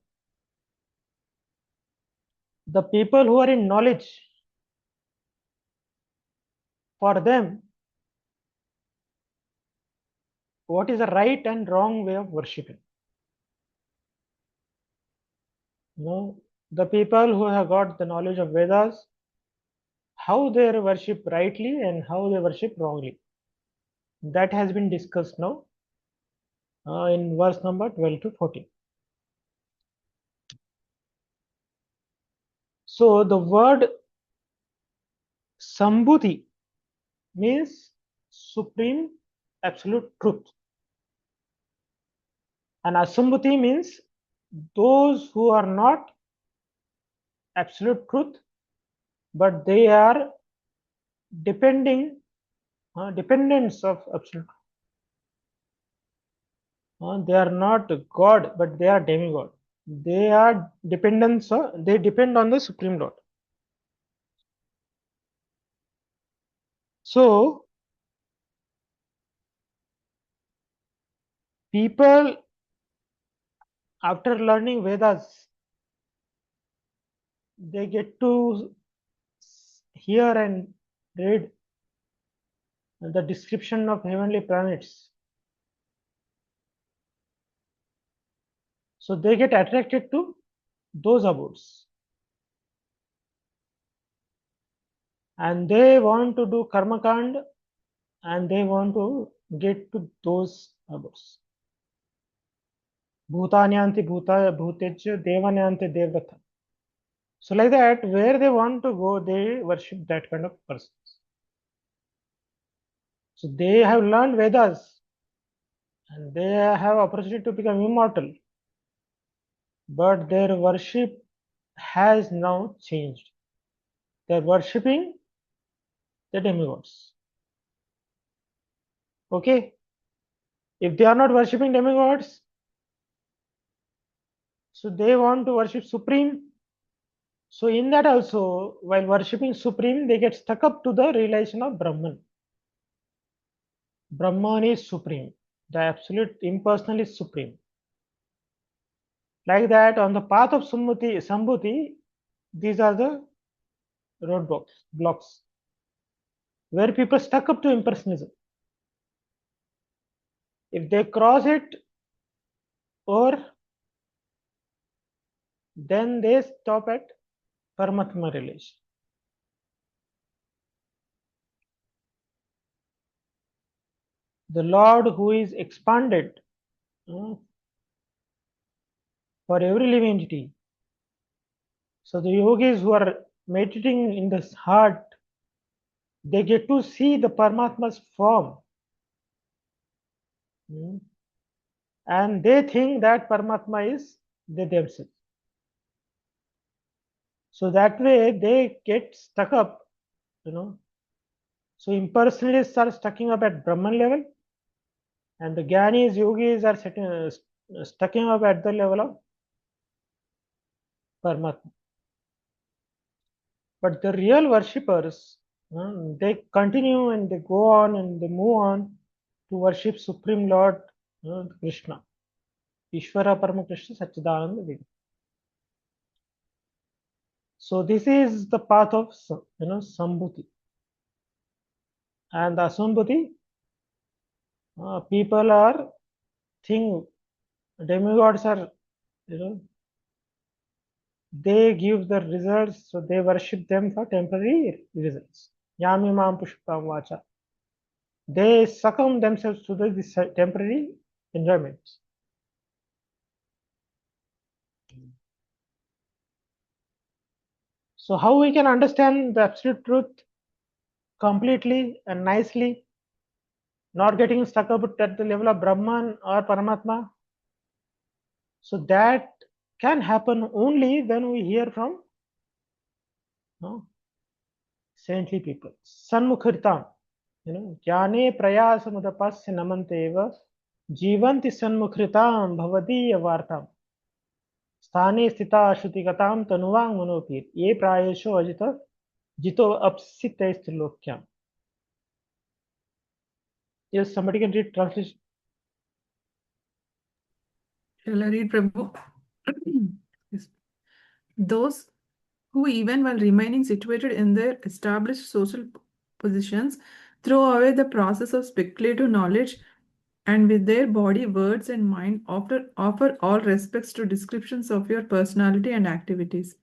the people who are in knowledge, for them, what is the right and wrong way of worshipping? The people who have got the knowledge of Vedas, how they worship rightly and how they worship wrongly. That has been discussed now in verse number 12 to 14. So the word Sambhuti means supreme absolute truth. And Asambhuti means those who are not absolute truth, but they are dependents of absolute. They are not God, but they are demigod. They are dependents. They depend on the Supreme Lord. So people, after learning Vedas, they get to hear and read the description of heavenly planets. So they get attracted to those abodes. And they want to do karma kand and they want to get to those abodes. Bhutanyanti bhutejya devanyanti devata. So like that, where they want to go, they worship that kind of persons. So they have learned Vedas and they have opportunity to become immortal. But their worship has now changed. They are worshipping the demigods. Okay? If they are not worshipping demigods, so they want to worship Supreme. So in that also, while worshipping Supreme, they get stuck up to the realization of Brahman. Brahman is supreme. The absolute impersonal is supreme. Like that, on the path of Sambhuti, these are the blocks, where people stuck up to impersonalism. If they cross it, or then they stop at Paramatma relation. The Lord who is expanded for every living entity. So the yogis who are meditating in this heart, they get to see the Paramatma's form. And they think that Paramatma is they themselves. So that way they get stuck up, So impersonalists are stucking up at Brahman level, and the Gyanis, yogis are stucking up at the level of Paramatma. But the real worshippers, they continue and they go on and they move on to worship Supreme Lord Krishna, Ishvara Parama Krishna Satchidananda Vigraha. So this is the path of Sambhuti. And the Asambhuti, people are think demigods are, they give the results, so they worship them for temporary results. Yamimam pushpam vacha. They succumb themselves to this temporary enjoyments. So how we can understand the absolute truth completely and nicely, not getting stuck up at the level of Brahman or Paramatma? So that can happen only when we hear from saintly people. Sanmukhritam, Jnane prayasamudapasya namanteva जीवंति सन्मुखृताम भवदीय वार्ताम स्थाने स्थिता श्रुतिगताम तनुवांग मनोपीर ये प्रायेशो अजित जितो अपसित त्रिलोक्याम. Yes, somebody can read translation. Shall I read, Prabhu? Yes. Those who, even while remaining situated in their established social positions, throw away the process of speculative knowledge and with their body, words, and mind offer all respects to descriptions of your personality and activities,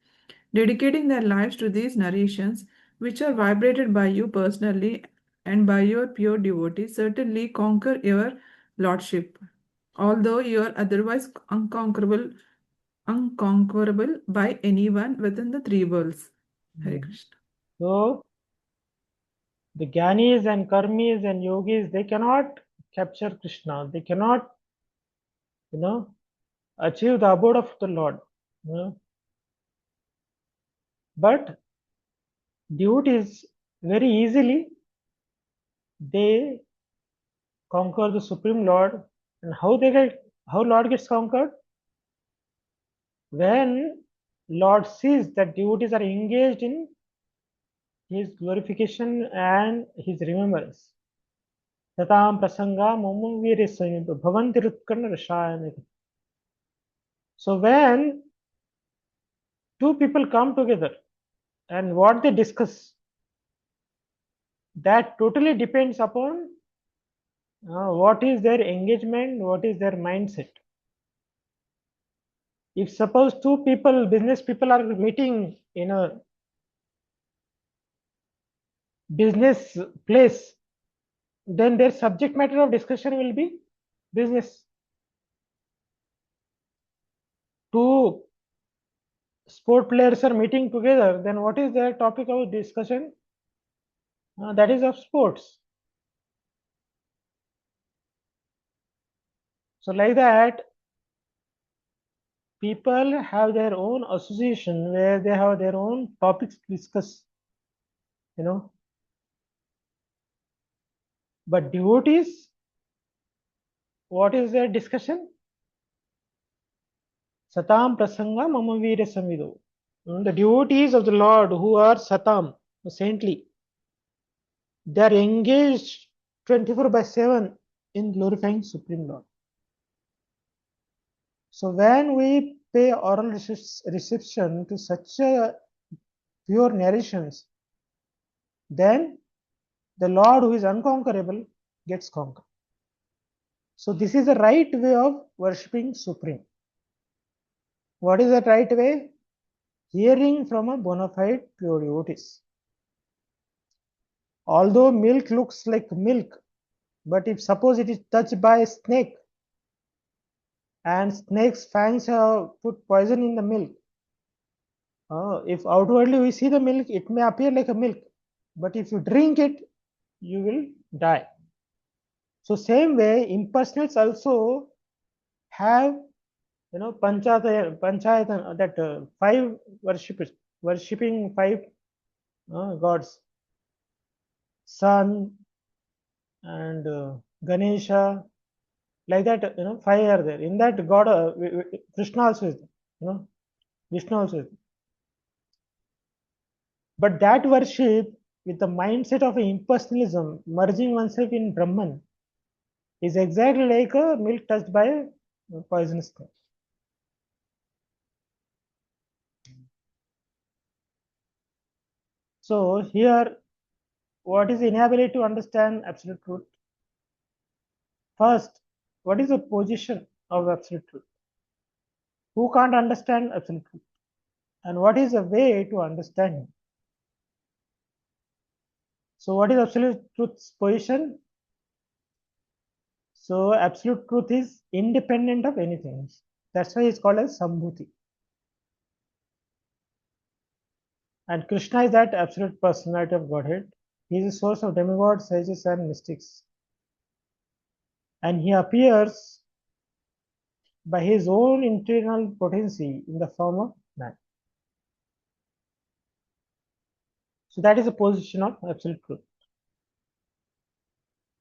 dedicating their lives to these narrations, which are vibrated by you personally and by your pure devotees, certainly conquer your lordship, although you are otherwise unconquerable by anyone within the three worlds. Hare Krishna. So the Gyanis and Karmis and Yogis, they cannot capture Krishna. They cannot, achieve the abode of the Lord. But devotees very easily they conquer the Supreme Lord. And how Lord gets conquered? When Lord sees that devotees are engaged in his glorification and his remembrance. Tatam prasanga momam virya bhavanti rutkarna rashayana. So when two people come together and what they discuss, that totally depends upon what is their engagement, what is their mindset. If suppose two people, business people are meeting in a business place, then their subject matter of discussion will be business. Two sport players are meeting together, then what is their topic of discussion? That is of sports. So like that, people have their own association where they have their own topics to discuss, But devotees, what is their discussion? Satam prasanga mama virya samvido. The devotees of the Lord who are satam, saintly, they are engaged 24/7 in glorifying Supreme Lord. So when we pay oral reception to such a pure narrations, then the Lord who is unconquerable gets conquered. So this is the right way of worshipping Supreme. What is that right way? Hearing from a bona fide pure devotees. Although milk looks like milk, but if suppose it is touched by a snake and snake's fangs have put poison in the milk, if outwardly we see the milk, it may appear like a milk, but if you drink it, you will die. So same way, impersonals also have, panchayatan, that 5 worshippers, worshipping 5 gods, sun and Ganesha, like that, 5 are there. In that God, Krishna also is there, Vishnu also is there. But that worship with the mindset of impersonalism, merging oneself in Brahman, is exactly like a milk touched by a poisonous snake. So here, what is the inability to understand absolute truth? First, what is the position of absolute truth? Who can't understand absolute truth? And what is the way to understand him? So what is absolute truth's position? So absolute truth is independent of anything. That's why it's called as Sambhuti. And Krishna is that absolute personality of Godhead. He is the source of demigods, sages, and mystics. And he appears by his own internal potency in the form of man. So that is the position of absolute truth.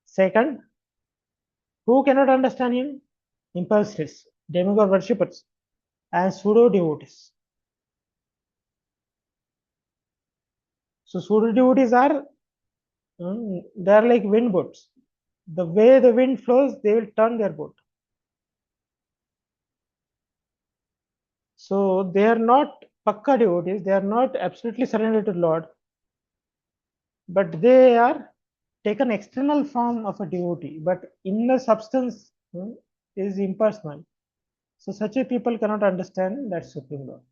Second, who cannot understand him? Impersonalists, demigod worshippers, and pseudo devotees. So pseudo devotees are they are like wind boats. The way the wind flows, they will turn their boat. So they are not pakka devotees, they are not absolutely surrendered to Lord, but they are taken external form of a devotee, but inner substance is impersonal. So such a people cannot understand that Supreme Lord.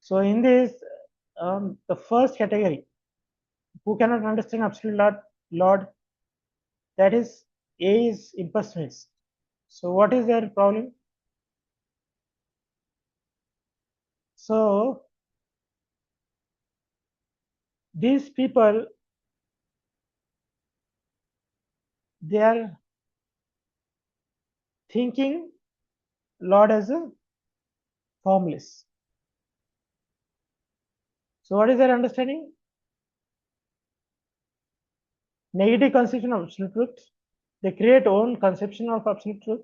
So in this, the first category, who cannot understand absolute Lord, that is A is impersonalist. So what is their problem? So these people, they are thinking Lord as a formless. So what is their understanding? Negative conception of absolute truth. They create own conception of absolute truth.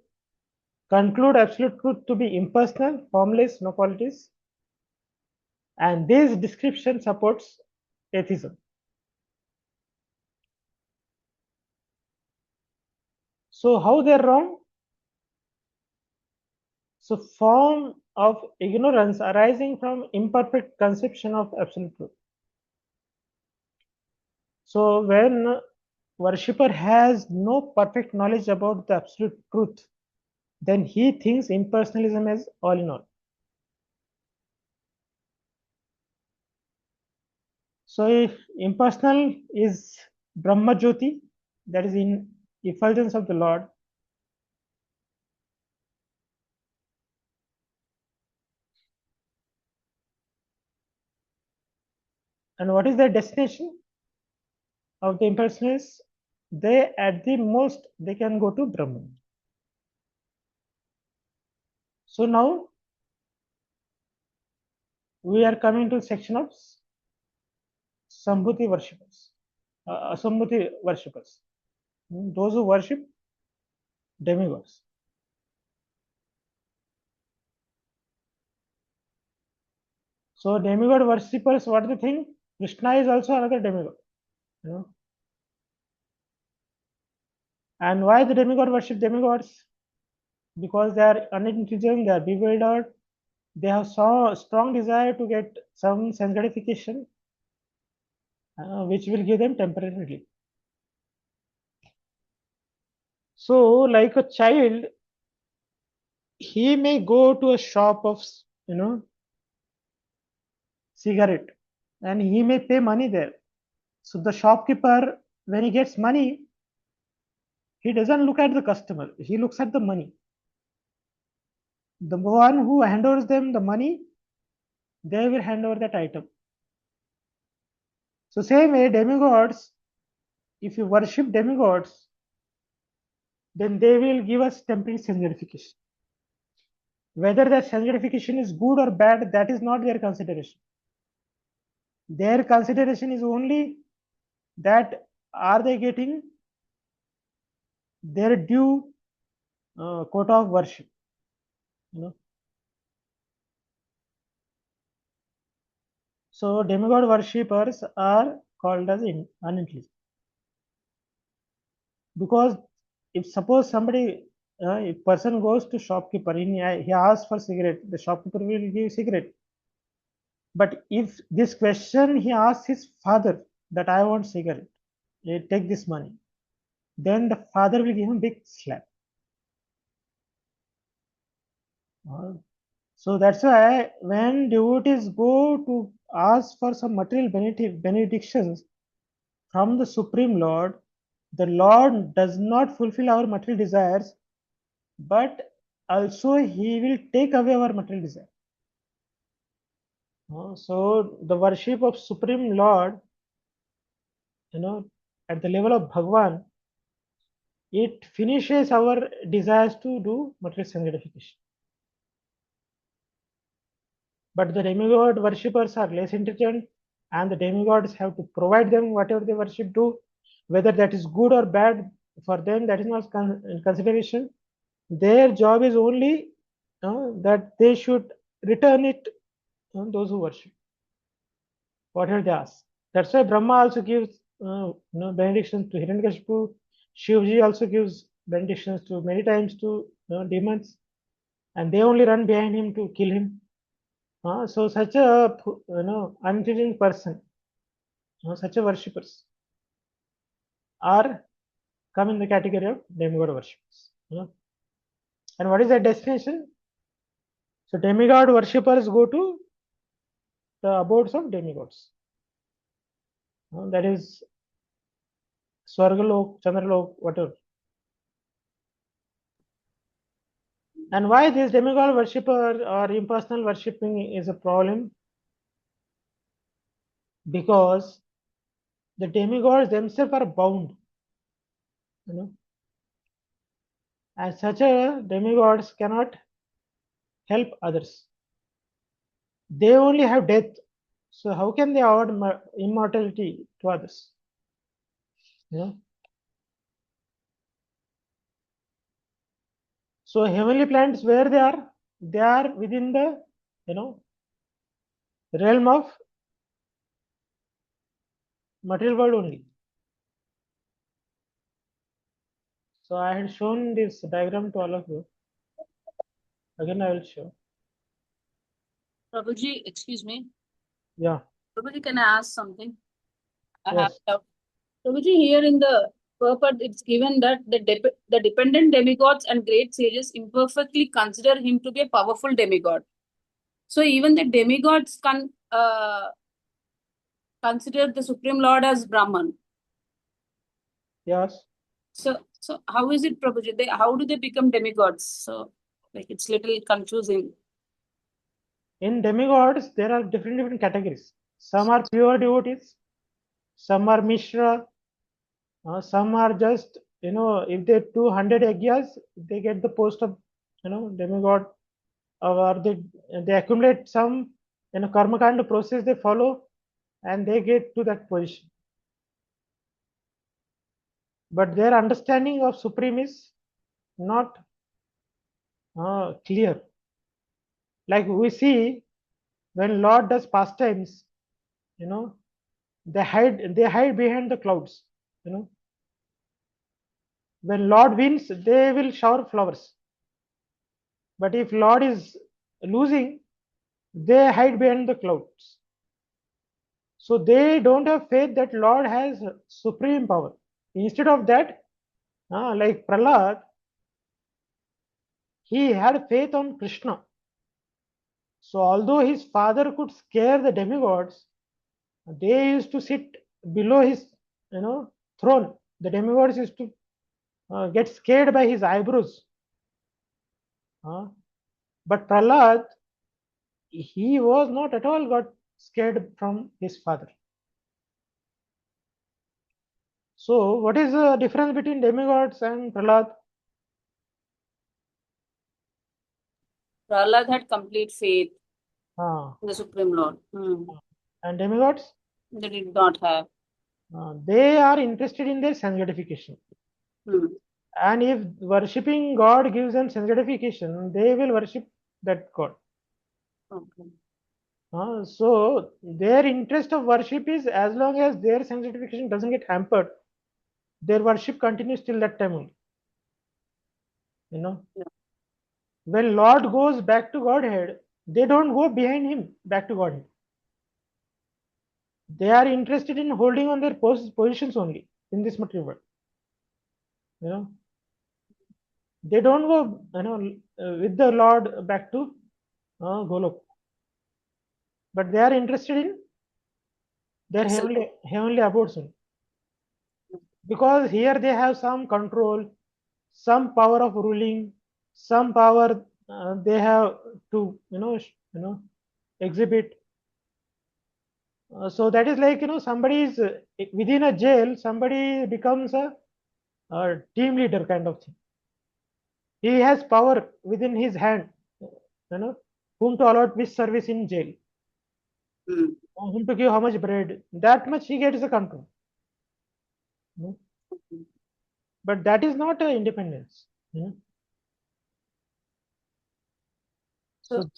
Conclude absolute truth to be impersonal, formless, no qualities. And this description supports atheism. So how they are wrong? So form of ignorance arising from imperfect conception of absolute truth. So when worshipper has no perfect knowledge about the absolute truth, then he thinks impersonalism is all in all. So if impersonal is Brahma Jyoti, that is in effulgence of the Lord, and what is their destination of the impersonalists? They at the most they can go to Brahman. So now we are coming to section of Sambhuti worshippers, Sambhuti worshippers, those who worship demigods. So demigod worshippers, what they think? Krishna is also another demigod. You know. And why the demigod worship demigods? Because they are unintelligent, they are bewildered, they have so strong desire to get some sense gratification, which will give them temporary relief. So, like a child, he may go to a shop of, cigarette, and he may pay money there. So the shopkeeper, when he gets money, he doesn't look at the customer, he looks at the money. The one who hand overs them the money, they will hand over that item. So same way, demigods, if you worship demigods, then they will give us temporary sense gratification. Whether that sense gratification is good or bad, that is not their consideration. Their consideration is only that are they getting their due quota of worship. So demigod worshippers are called as unintelligent. Because if suppose somebody, if person goes to shopkeeper, he asks for cigarette, the shopkeeper will give cigarette. But if this question he asks his father that I want cigarette, take this money, then the father will give him big slap. So that's why when devotees go to ask for some material benedictions from the Supreme Lord, the Lord does not fulfill our material desires, but also He will take away our material desire. So the worship of Supreme Lord, at the level of Bhagwan, it finishes our desires to do material sanctification. But the demigod worshippers are less intelligent, and the demigods have to provide them whatever they worship do, whether that is good or bad for them, that is not in consideration. Their job is only that they should return it to those who worship whatever they ask. That's why Brahma also gives benedictions to Hiranyakashipu. Shivji also gives benedictions to many times to demons, and they only run behind him to kill him. So such a unintelligent person, such a worshippers are come in the category of demigod worshippers. And what is their destination? So demigod worshippers go to the abodes of demigods. That is Swargalok, Chandralok, whatever. And why this demigod worshipper or impersonal worshipping is a problem? Because the demigods themselves are bound. As such a demigods cannot help others. They only have death. So how can they award immortality to others? So heavenly planets, where they are within the realm of material world only. So I had shown this diagram to all of you. Again, I will show. Prabhuji, excuse me. Yeah. Prabhuji, can I ask something? I Yes. have. Prabhuji, here in the purport, it's given that the dependent demigods and great sages imperfectly consider him to be a powerful demigod. So even the demigods can consider the Supreme Lord as Brahman. Yes. So how is it, Prabhuji? How do they become demigods? So like it's little confusing. In demigods, there are different categories. Some are pure devotees, some are Mishra, some are just, if they do 100 yajnas, they get the post of, demigod, or they accumulate some, karma kind of process they follow, and they get to that position. But their understanding of Supreme is not clear. Like we see when Lord does pastimes, They hide behind the clouds. When Lord wins, they will shower flowers. But if Lord is losing, they hide behind the clouds. So they don't have faith that Lord has supreme power. Instead of that, like Prahlad, he had faith on Krishna. So although his father could scare the demigods, they used to sit below his throne. The demigods used to get scared by his eyebrows. But Prahlad, he was not at all got scared from his father. So what is the difference between demigods and Prahlad? Prahlad had complete faith Ah, in the Supreme Lord. and demigods? They did not have. They are interested in their sense gratification. And if worshipping God gives them sense gratification, they will worship that God. Okay. So their interest of worship is as long as their sense gratification doesn't get hampered, their worship continues till that time only. Yeah. When Lord goes back to Godhead, they don't go behind him back to Godhead. They are interested in holding on their positions only in this material world. They don't go with the Lord back to Golok, but they are interested in their heavenly abodes only. Because here they have some control, some power of ruling, some power they have to exhibit. So that is like somebody is within a jail, somebody becomes a team leader kind of thing. He has power within his hand, whom to allot which service in jail, whom to give how much bread. That much he gets the control. But that is not independence. So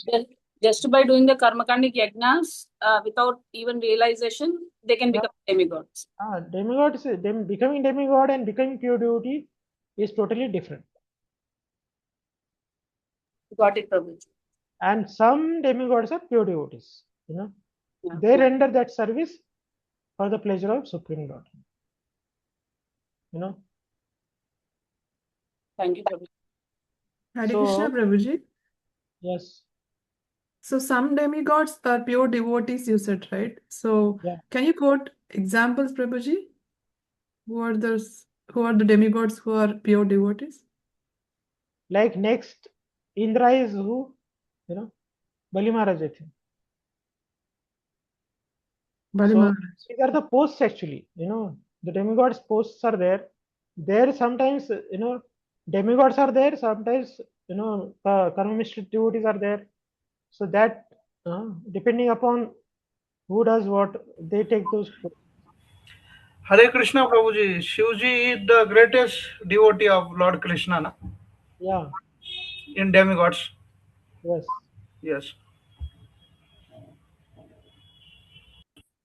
just by doing the karmakandic yajnas without even realization, they can become demigods. Demigods, becoming demigod and becoming pure devotee is totally different. Got it, Prabhuji. And some demigods are pure devotees. Yeah. They render that service for the pleasure of Supreme Lord. Thank you, Prabhuji. Hare Krishna, Prabhuji. Yes. So some demigods are pure devotees, you said, right? So can you quote examples, Prabhuji? Who are the demigods who are pure devotees? Like next, Indra is who? Bali Maharaj, I think. Bali So Maharaj. these are the posts actually. The demigods posts are there. There sometimes demigods are there. Sometimes karma mishra devotees are there. So that depending upon who does what, they take those. Hare Krishna, Prabhuji. Shivji is the greatest devotee of Lord Krishna, na? Yeah. In demigods. Yes. Yes.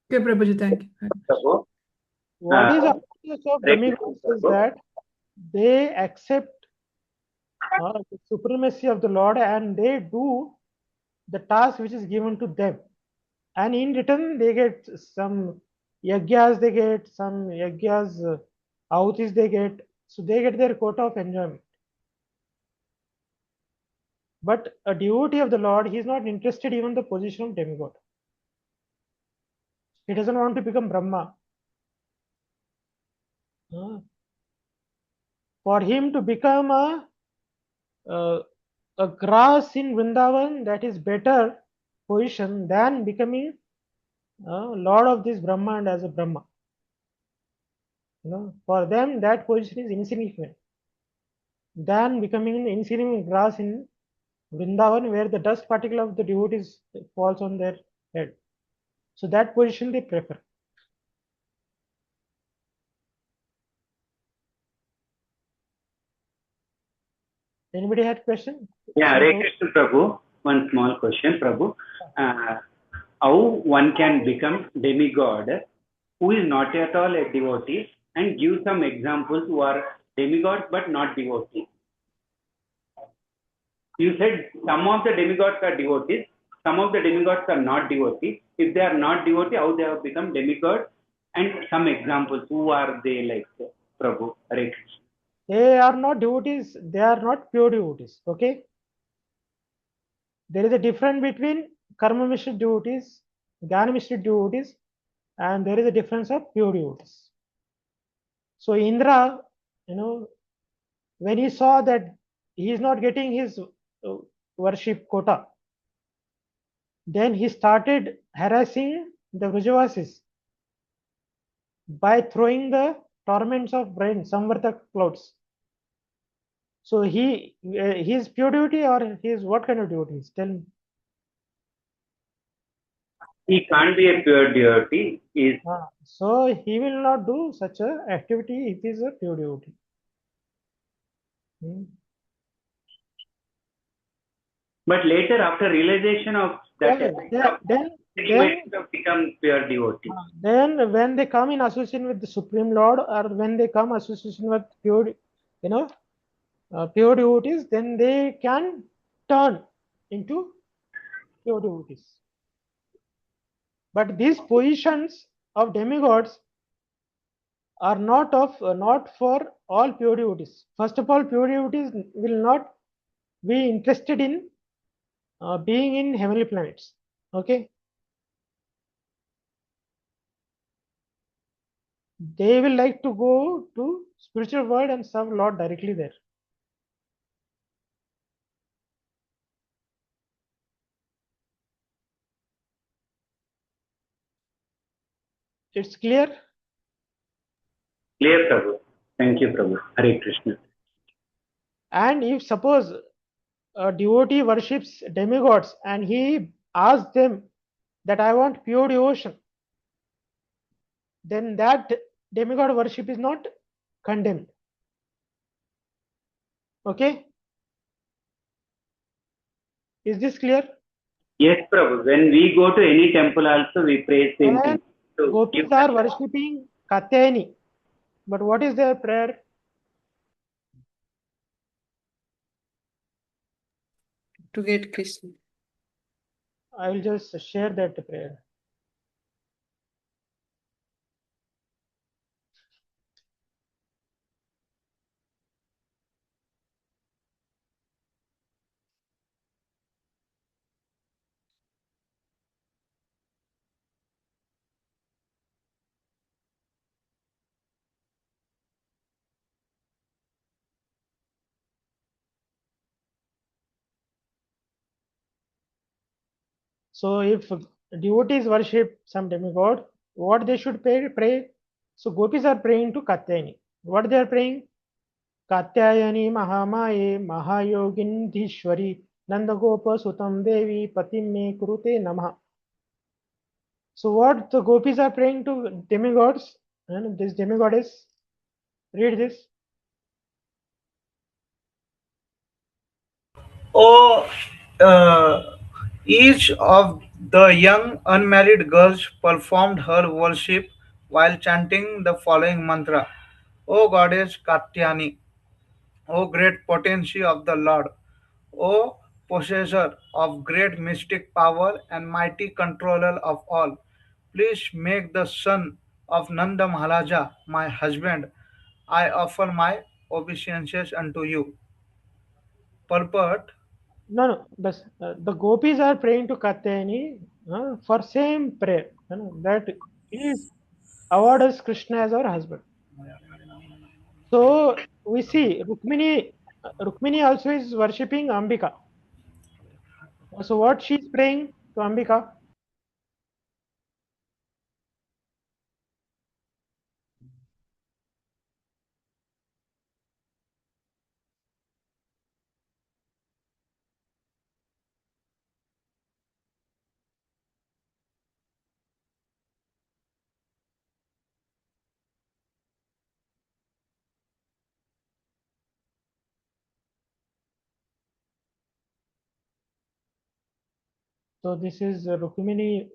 Okay, Prabhuji, thank you. What is obvious of demigods is that they accept the supremacy of the Lord and they do the task which is given to them. And in return, they get some yagyas, ahutis they get. So they get their quota of enjoyment. But a devotee of the Lord, he is not interested even in the position of demigod. He doesn't want to become Brahma. For him to become a grass in Vrindavan, that is better position than becoming Lord of this Brahma as a Brahma. For them that position is insignificant than becoming an insignificant grass in Vrindavan, where the dust particle of the devotees falls on their head. So that position they prefer. Anybody had question? Yeah, Hare Krishna, Prabhu. One small question, Prabhu. How one can become demigod who is not at all a devotee, and give some examples who are demigods but not devotees. You said some of the demigods are devotees, some of the demigods are not devotees. If they are not devotees, how they have become demigods? And some examples, who are they, like Prabhu? Hare Krishna. They are not devotees, they are not pure devotees. Okay? There is a difference between karma mishra devotees, jnana mishra devotees, and there is a difference of pure devotees. So Indra, when he saw that he is not getting his worship quota, then he started harassing the Vrajavasis by throwing the torments of rain, Samvartak clouds. So he is pure devotee, or he is what kind of devotee? Tell me. He can't be a pure devotee. So he will not do such a activity if he is a pure devotee. But later, after realization of that, he might have become pure devotee. Then when they come in association with the Supreme Lord, or when they come association with pure, pure devotees, then they can turn into pure devotees. But these positions of demigods are not for all pure devotees. First of all, pure devotees will not be interested in being in heavenly planets. Okay, they will like to go to spiritual world and serve Lord directly there. It's clear? Clear, Prabhu. Thank you, Prabhu. Hare Krishna. And if suppose a devotee worships demigods and he asks them that I want pure devotion, then that demigod worship is not condemned. Okay? Is this clear? Yes, Prabhu. When we go to any temple also, we pray same thing. So Gopis are worshipping Katyayani. But what is their prayer? To get Krishna. I will just share that prayer. So if devotees worship some demigod, what they should pray? So gopis are praying to Katyayani. What they are praying? Katyayani Mahamaye Mahayogindhishwari Nandagopa Sutam Devi Patim Me Kurute Namaha. So what the gopis are praying to demigods, and this demigoddess, read this. Oh, each of the young unmarried girls performed her worship while chanting the following mantra. O Goddess Katyani, O great potency of the Lord, O possessor of great mystic power and mighty controller of all, please make the son of Nanda Maharaja my husband. I offer my obeisances unto you. Purport. No, the gopis are praying to Katyayani for same prayer. That is award us Krishna as our husband. So we see Rukmini also is worshipping Ambika. So what she is praying to Ambika? So this is Rukmini.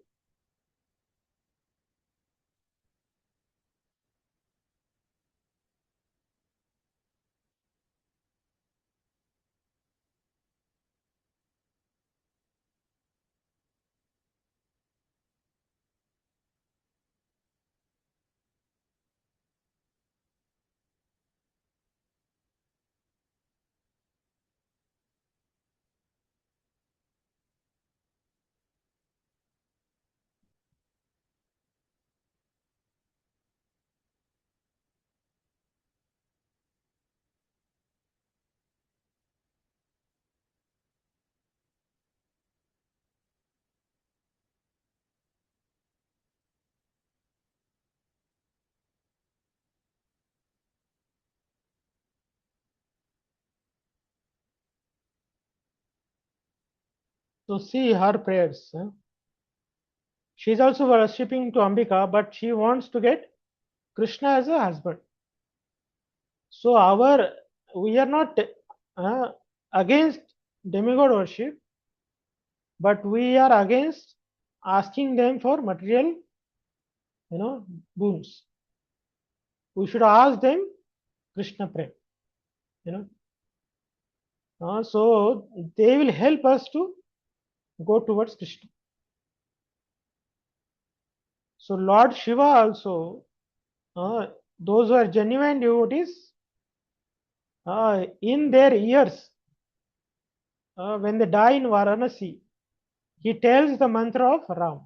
So see her prayers. She is also worshipping to Ambika, but she wants to get Krishna as a husband. So we are not against demigod worship, but we are against asking them for material, boons. We should ask them Krishna prem, so they will help us to go towards Krishna. So Lord Shiva also, those who are genuine devotees, in their years, when they die in Varanasi, he tells the mantra of Ram.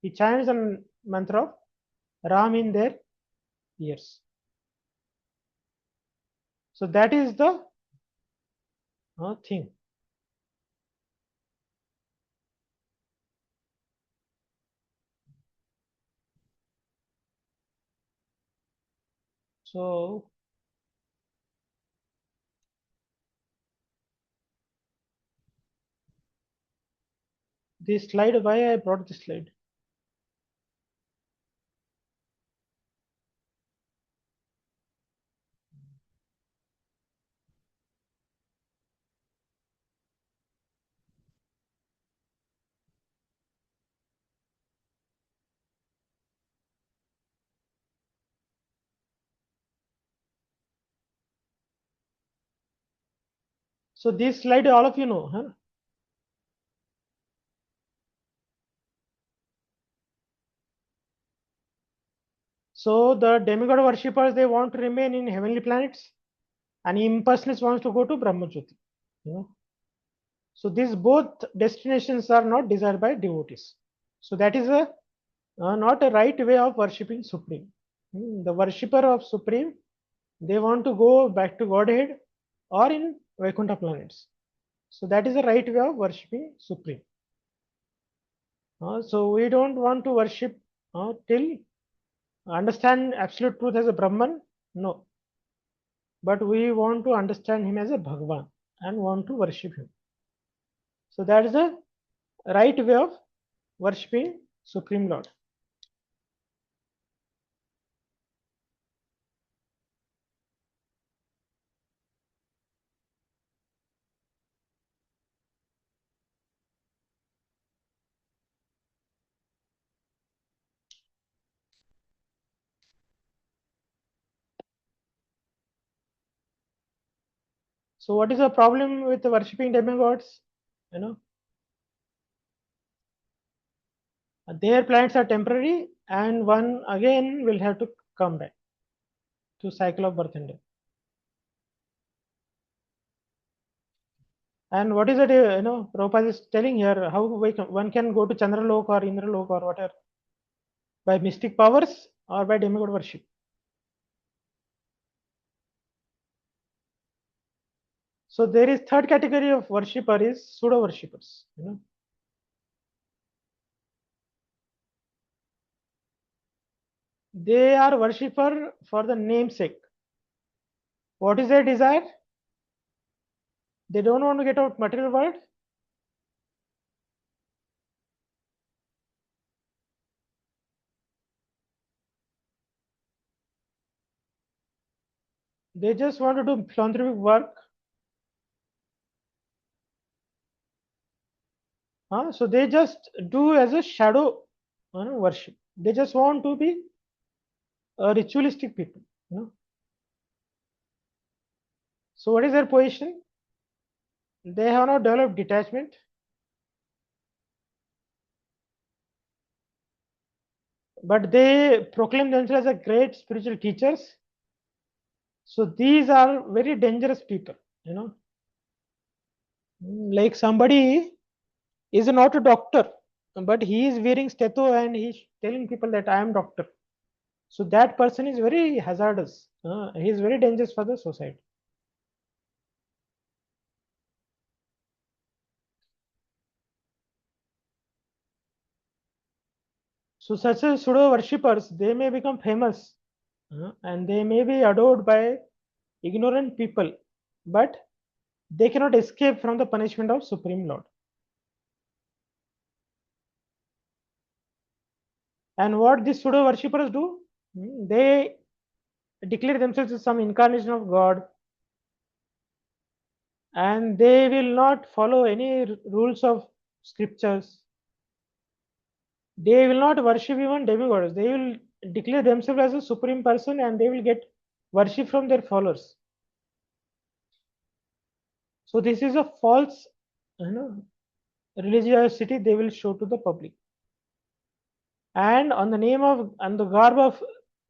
He chants the mantra of Ram in their ears. So that is the thing. So this slide, why I brought this slide? So this slide, all of you know, huh? So the demigod worshippers, they want to remain in heavenly planets, and impersonalists wants to go to Brahmajyoti. So these both destinations are not desired by devotees. So that is not a right way of worshipping Supreme. The worshipper of Supreme, they want to go back to Godhead or in Vaikuntha planets. So that is the right way of worshipping Supreme. So we don't want to worship till understand absolute truth as a Brahman, no. But we want to understand him as a Bhagavan and want to worship him. So that is the right way of worshipping Supreme Lord. So what is the problem with worshipping demigods? Their planets are temporary, and one again will have to come back to cycle of birth and death. And what is it? Prabhupada is telling here how one can go to Chandralok or Indralok or whatever by mystic powers or by demigod worship. So there is third category of worshipper is pseudo worshippers. They are worshipper for the namesake. What is their desire? They don't want to get out material world. They just want to do philanthropic work. So they just do as a shadow worship. They just want to be ritualistic people. So what is their position? They have not developed detachment. But they proclaim themselves as great spiritual teachers. So these are very dangerous people. Like somebody is not a doctor, but he is wearing stetho and he's telling people that I am doctor. So that person is very hazardous. He is very dangerous for the society. So such as pseudo worshippers, they may become famous and they may be adored by ignorant people, but they cannot escape from the punishment of Supreme Lord. And what these pseudo worshippers do? They declare themselves as some incarnation of God, and they will not follow any rules of scriptures. They will not worship even demigods. They will declare themselves as a supreme person, and they will get worship from their followers. So this is a false, religiosity they will show to the public. And on the name of and the garb of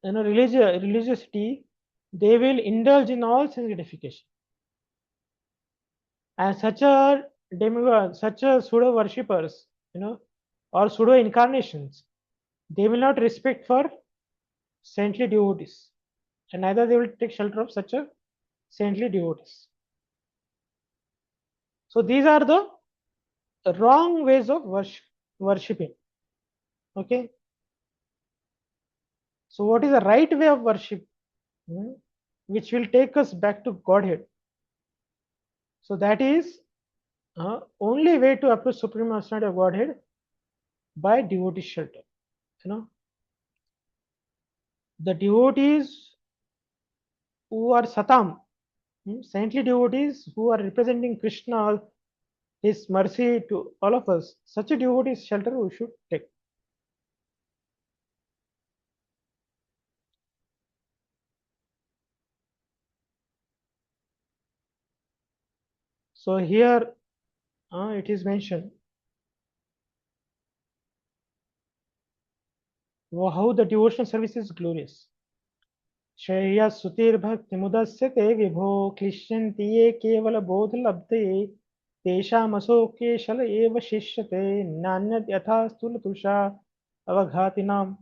religiosity, they will indulge in all sense gratification. And such a demigod, such a pseudo worshippers, or pseudo incarnations, they will not respect for saintly devotees, and neither they will take shelter of such a saintly devotees. So these are the wrong ways of worshipping. Okay. So what is the right way of worship, which will take us back to Godhead? So that is only way to approach supreme personality of Godhead by devotee shelter. The devotees who are satam, saintly devotees who are representing Krishna, his mercy to all of us, such a devotee shelter we should take. So here it is mentioned how the devotional service is glorious. Shreya Sutir Bhakti Mudasyate Vibho Klishyanti Ye Kevala Bodh Labde Tesham Asoke Shala Eva Shishyate Nanyat Yatha Stula Tusha Avaghatinam.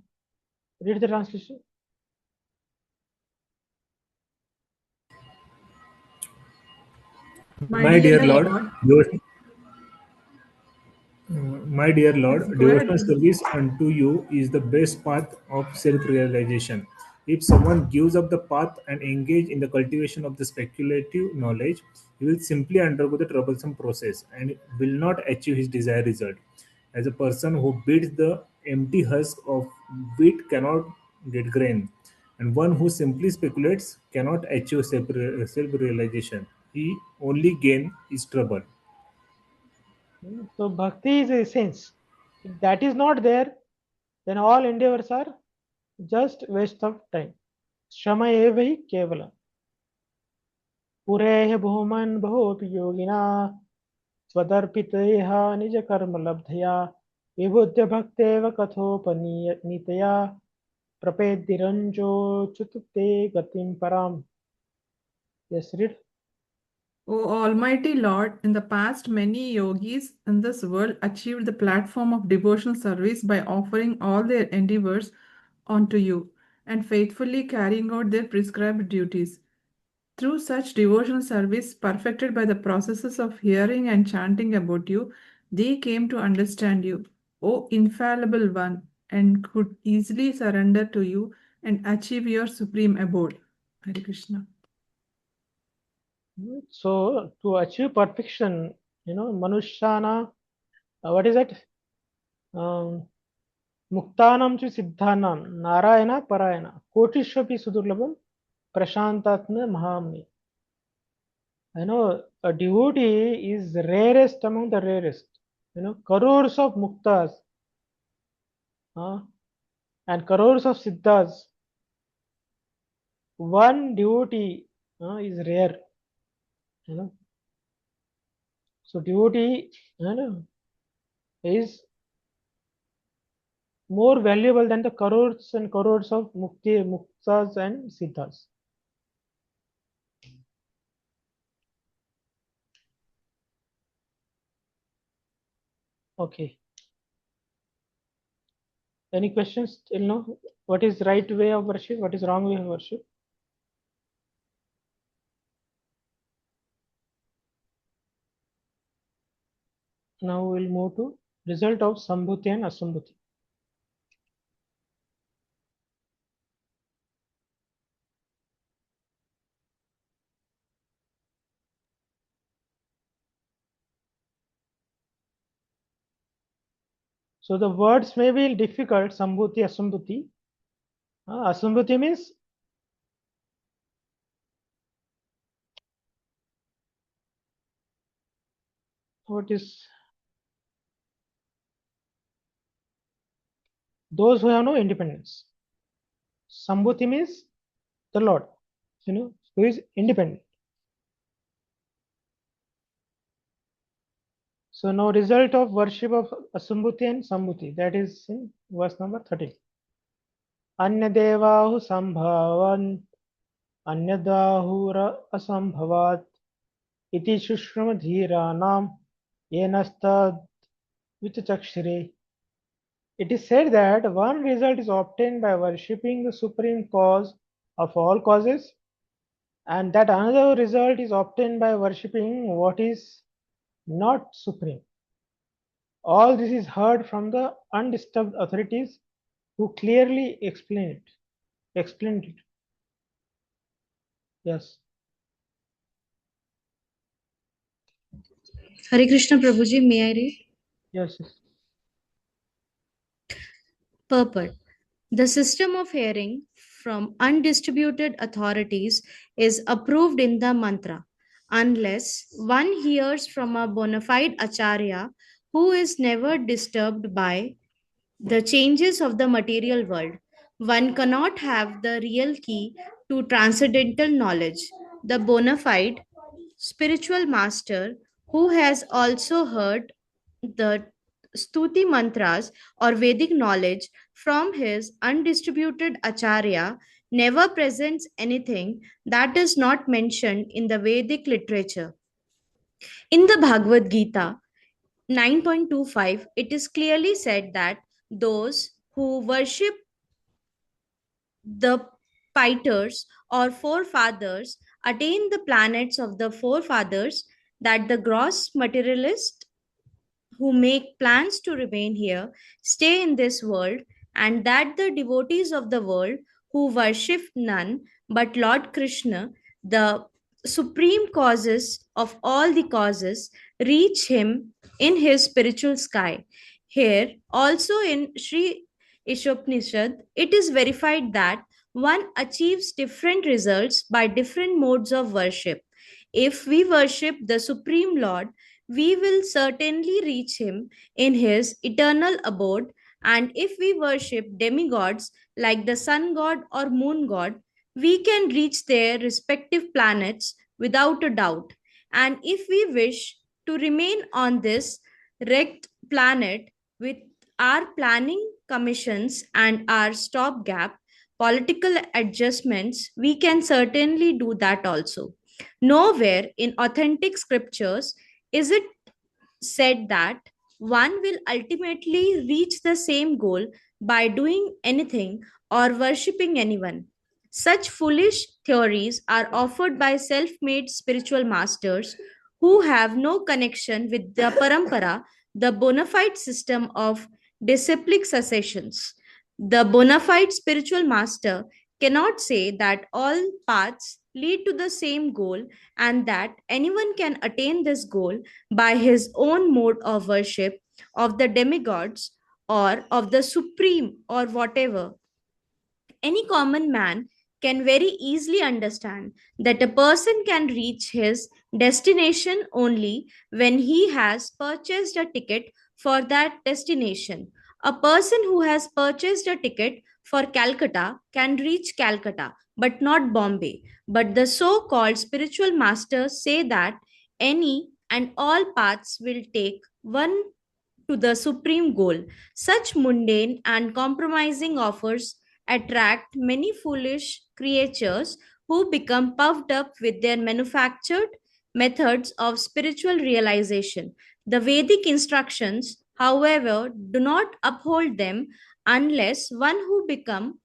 Read the translation. My dear Lord, my dear Lord, yes, go devotional ahead. service unto you is the best path of self-realization. If someone gives up the path and engage in the cultivation of the speculative knowledge, he will simply undergo the troublesome process and will not achieve his desired result. As a person who beats the empty husk of wheat cannot get grain, and one who simply speculates cannot achieve self-realization. He only gain is trouble. So bhakti is essence. If that is not there, then all endeavors are just waste of time. Shama eva hi kevala. पुरेह भूमन् भवोऽपि योगिना स्वदर्पितेह निजकर्मलब्धया विबुध्य भक्तेव कथोपनीतया प्रपेद्दिरञ्जोच्युत गतिं पराम्. Yes, read. O Almighty Lord, in the past, many yogis in this world achieved the platform of devotional service by offering all their endeavors onto you and faithfully carrying out their prescribed duties. Through such devotional service, perfected by the processes of hearing and chanting about you, they came to understand you, O infallible one, and could easily surrender to you and achieve your supreme abode. Hare Krishna. So to achieve perfection, Manushyana, what is that? Muktanam chu siddhanam Narayana Parayana Kotishvapi Sudurlabham Prashantatma Mahamni. A devotee is rarest among the rarest. Crores of muktas and crores of siddhas. One devotee is rare. So devotee is more valuable than the crores and crores of muktas and siddhas. Okay. Any questions till now? What is right way of worship? What is wrong way of worship? Now we'll move to result of Sambhuti and Asambhuti. So the words may be difficult, Sambhuti, Asambhuti. Asambhuti means what is those who have no independence. Sambhuti means the Lord, who is independent. So now result of worship of Asambhuti and Sambhuti, that is in verse number 13. Anyadevahu sambhavan anyadahura asambhavat iti shushramadhiranam yenastad vichachakshire. It is said that one result is obtained by worshipping the supreme cause of all causes, and that another result is obtained by worshipping what is not supreme. All this is heard from the undisturbed authorities who clearly explained it. Yes. Hare Krishna Prabhuji, may I read? Yes. Purport. The system of hearing from undistributed authorities is approved in the mantra unless one hears from a bona fide acharya who is never disturbed by the changes of the material world. One cannot have the real key to transcendental knowledge. The bona fide spiritual master who has also heard the Stuti mantras or Vedic knowledge from his undistributed acharya never presents anything that is not mentioned in the Vedic literature. In the Bhagavad Gita 9.25, it is clearly said that those who worship the Piters or forefathers attain the planets of the forefathers, that the gross materialist who make plans to remain here stay in this world, and that the devotees of the world who worship none but Lord Krishna, the supreme causes of all the causes, reach him in his spiritual sky. Here, also in Sri Isopanisad, it is verified that one achieves different results by different modes of worship. If we worship the Supreme Lord, we will certainly reach him in his eternal abode. And if we worship demigods like the sun god or moon god, we can reach their respective planets without a doubt. And if we wish to remain on this wrecked planet with our planning commissions and our stopgap political adjustments, we can certainly do that also. Nowhere in authentic scriptures is it said that one will ultimately reach the same goal by doing anything or worshipping anyone. Such foolish theories are offered by self made spiritual masters who have no connection with the parampara, the bona fide system of disciplic successions. The bona fide spiritual master cannot say that all paths lead to the same goal and that anyone can attain this goal by his own mode of worship of the demigods or of the supreme or whatever. Any common man can very easily understand that a person can reach his destination only when he has purchased a ticket for that destination. A person who has purchased a ticket for Calcutta can reach Calcutta, but not Bombay. But the so called spiritual masters say that any and all paths will take one to the supreme goal. Such mundane and compromising offers attract many foolish creatures who become puffed up with their manufactured methods of spiritual realization. The Vedic instructions, however, do not uphold them unless one who become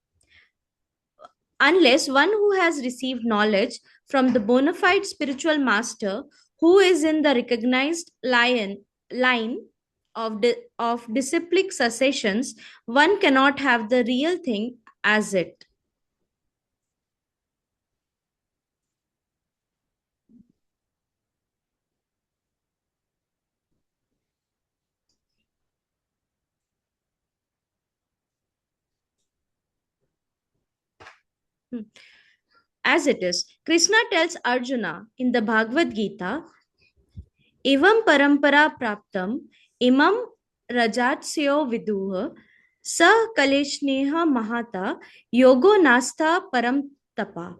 unless one who has received knowledge from the bona fide spiritual master who is in the recognized line of disciplic successions, one cannot have the real thing as it. as it is. Krishna tells Arjuna in the Bhagavad Gita, Ivam parampara praptam, imam rajatsyo viduha, sa kaleshneha mahata, yogo nasta param tapa.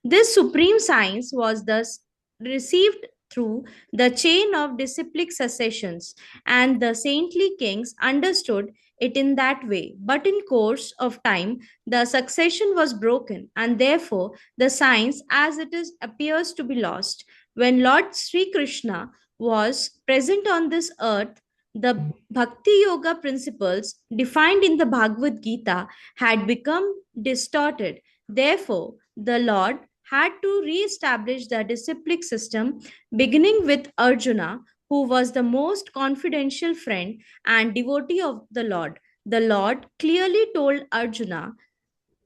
This supreme science was thus received through the chain of disciplic successions, and the saintly kings understood it in that way. But in course of time, the succession was broken, and therefore the science as it is appears to be lost. When Lord Sri Krishna was present on this earth, the Bhakti Yoga principles defined in the Bhagavad Gita had become distorted. Therefore, the Lord had to re-establish the disciplic system, beginning with Arjuna, who was the most confidential friend and devotee of the Lord. The Lord clearly told Arjuna,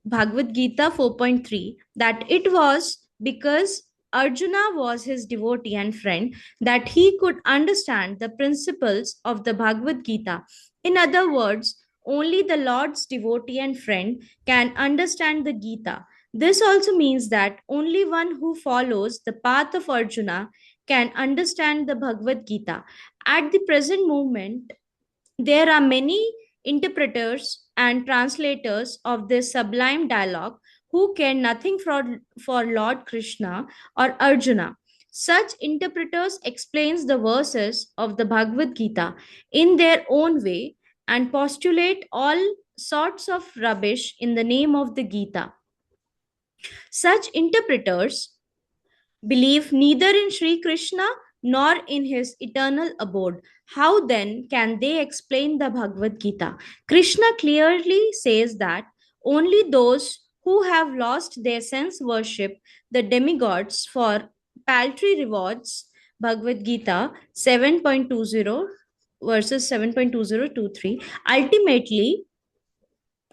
Bhagavad Gita 4.3, that it was because Arjuna was his devotee and friend that he could understand the principles of the Bhagavad Gita. In other words, only the Lord's devotee and friend can understand the Gita. This also means that only one who follows the path of Arjuna can understand the Bhagavad Gita. At the present moment, there are many interpreters and translators of this sublime dialogue who care nothing for Lord Krishna or Arjuna. Such interpreters explains the verses of the Bhagavad Gita in their own way and postulate all sorts of rubbish in the name of the Gita. Such interpreters believe neither in Sri Krishna nor in his eternal abode. How then can they explain the Bhagavad Gita? Krishna clearly says that only those who have lost their sense worship the demigods for paltry rewards, Bhagavad Gita 7.20 verses 7.2023,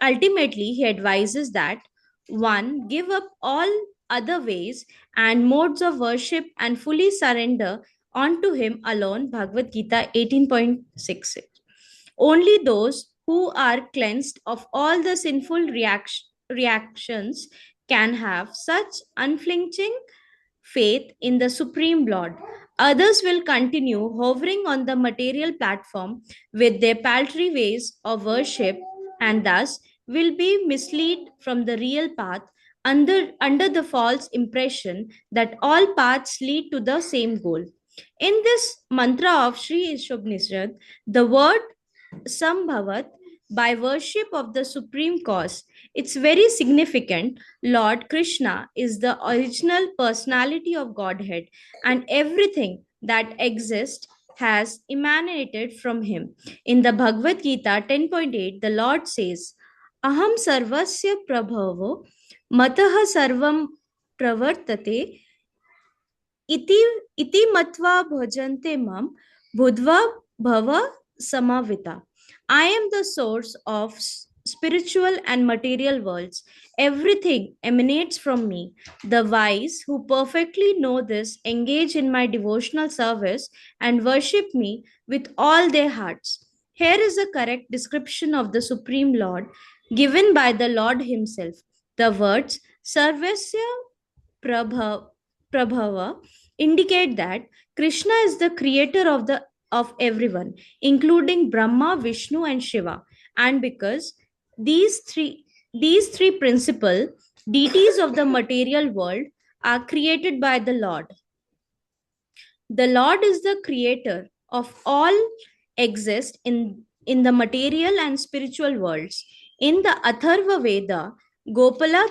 ultimately he advises that one give up all other ways and modes of worship and fully surrender unto him alone, Bhagavad Gita 18.66. Only those who are cleansed of all the sinful reactions can have such unflinching faith in the Supreme Lord. Others will continue hovering on the material platform with their paltry ways of worship and thus will be misled from the real path under the false impression that all paths lead to the same goal. In this mantra of Sri Isopanisad, the word Sambhavat by worship of the supreme cause. It's very significant. Lord Krishna is the original personality of Godhead, and everything that exists has emanated from him. In the Bhagavad Gita 10.8, the Lord says, Aham sarvasya prabhavo mataha sarvam pravartate iti iti matva bhajante mam budva bhava samavita. I am the source of spiritual and material worlds. Everything emanates from me. The wise who perfectly know this engage in my devotional service and worship me with all their hearts. Here is a correct description of the Supreme Lord given by the Lord Himself. The words Sarvasya Prabhava indicate that Krishna is the creator of everyone, including Brahma, Vishnu, and Shiva. And because these three principal deities of the material world are created by the Lord. The Lord is the creator of all exist in the material and spiritual worlds. In the Atharva Veda, Gopala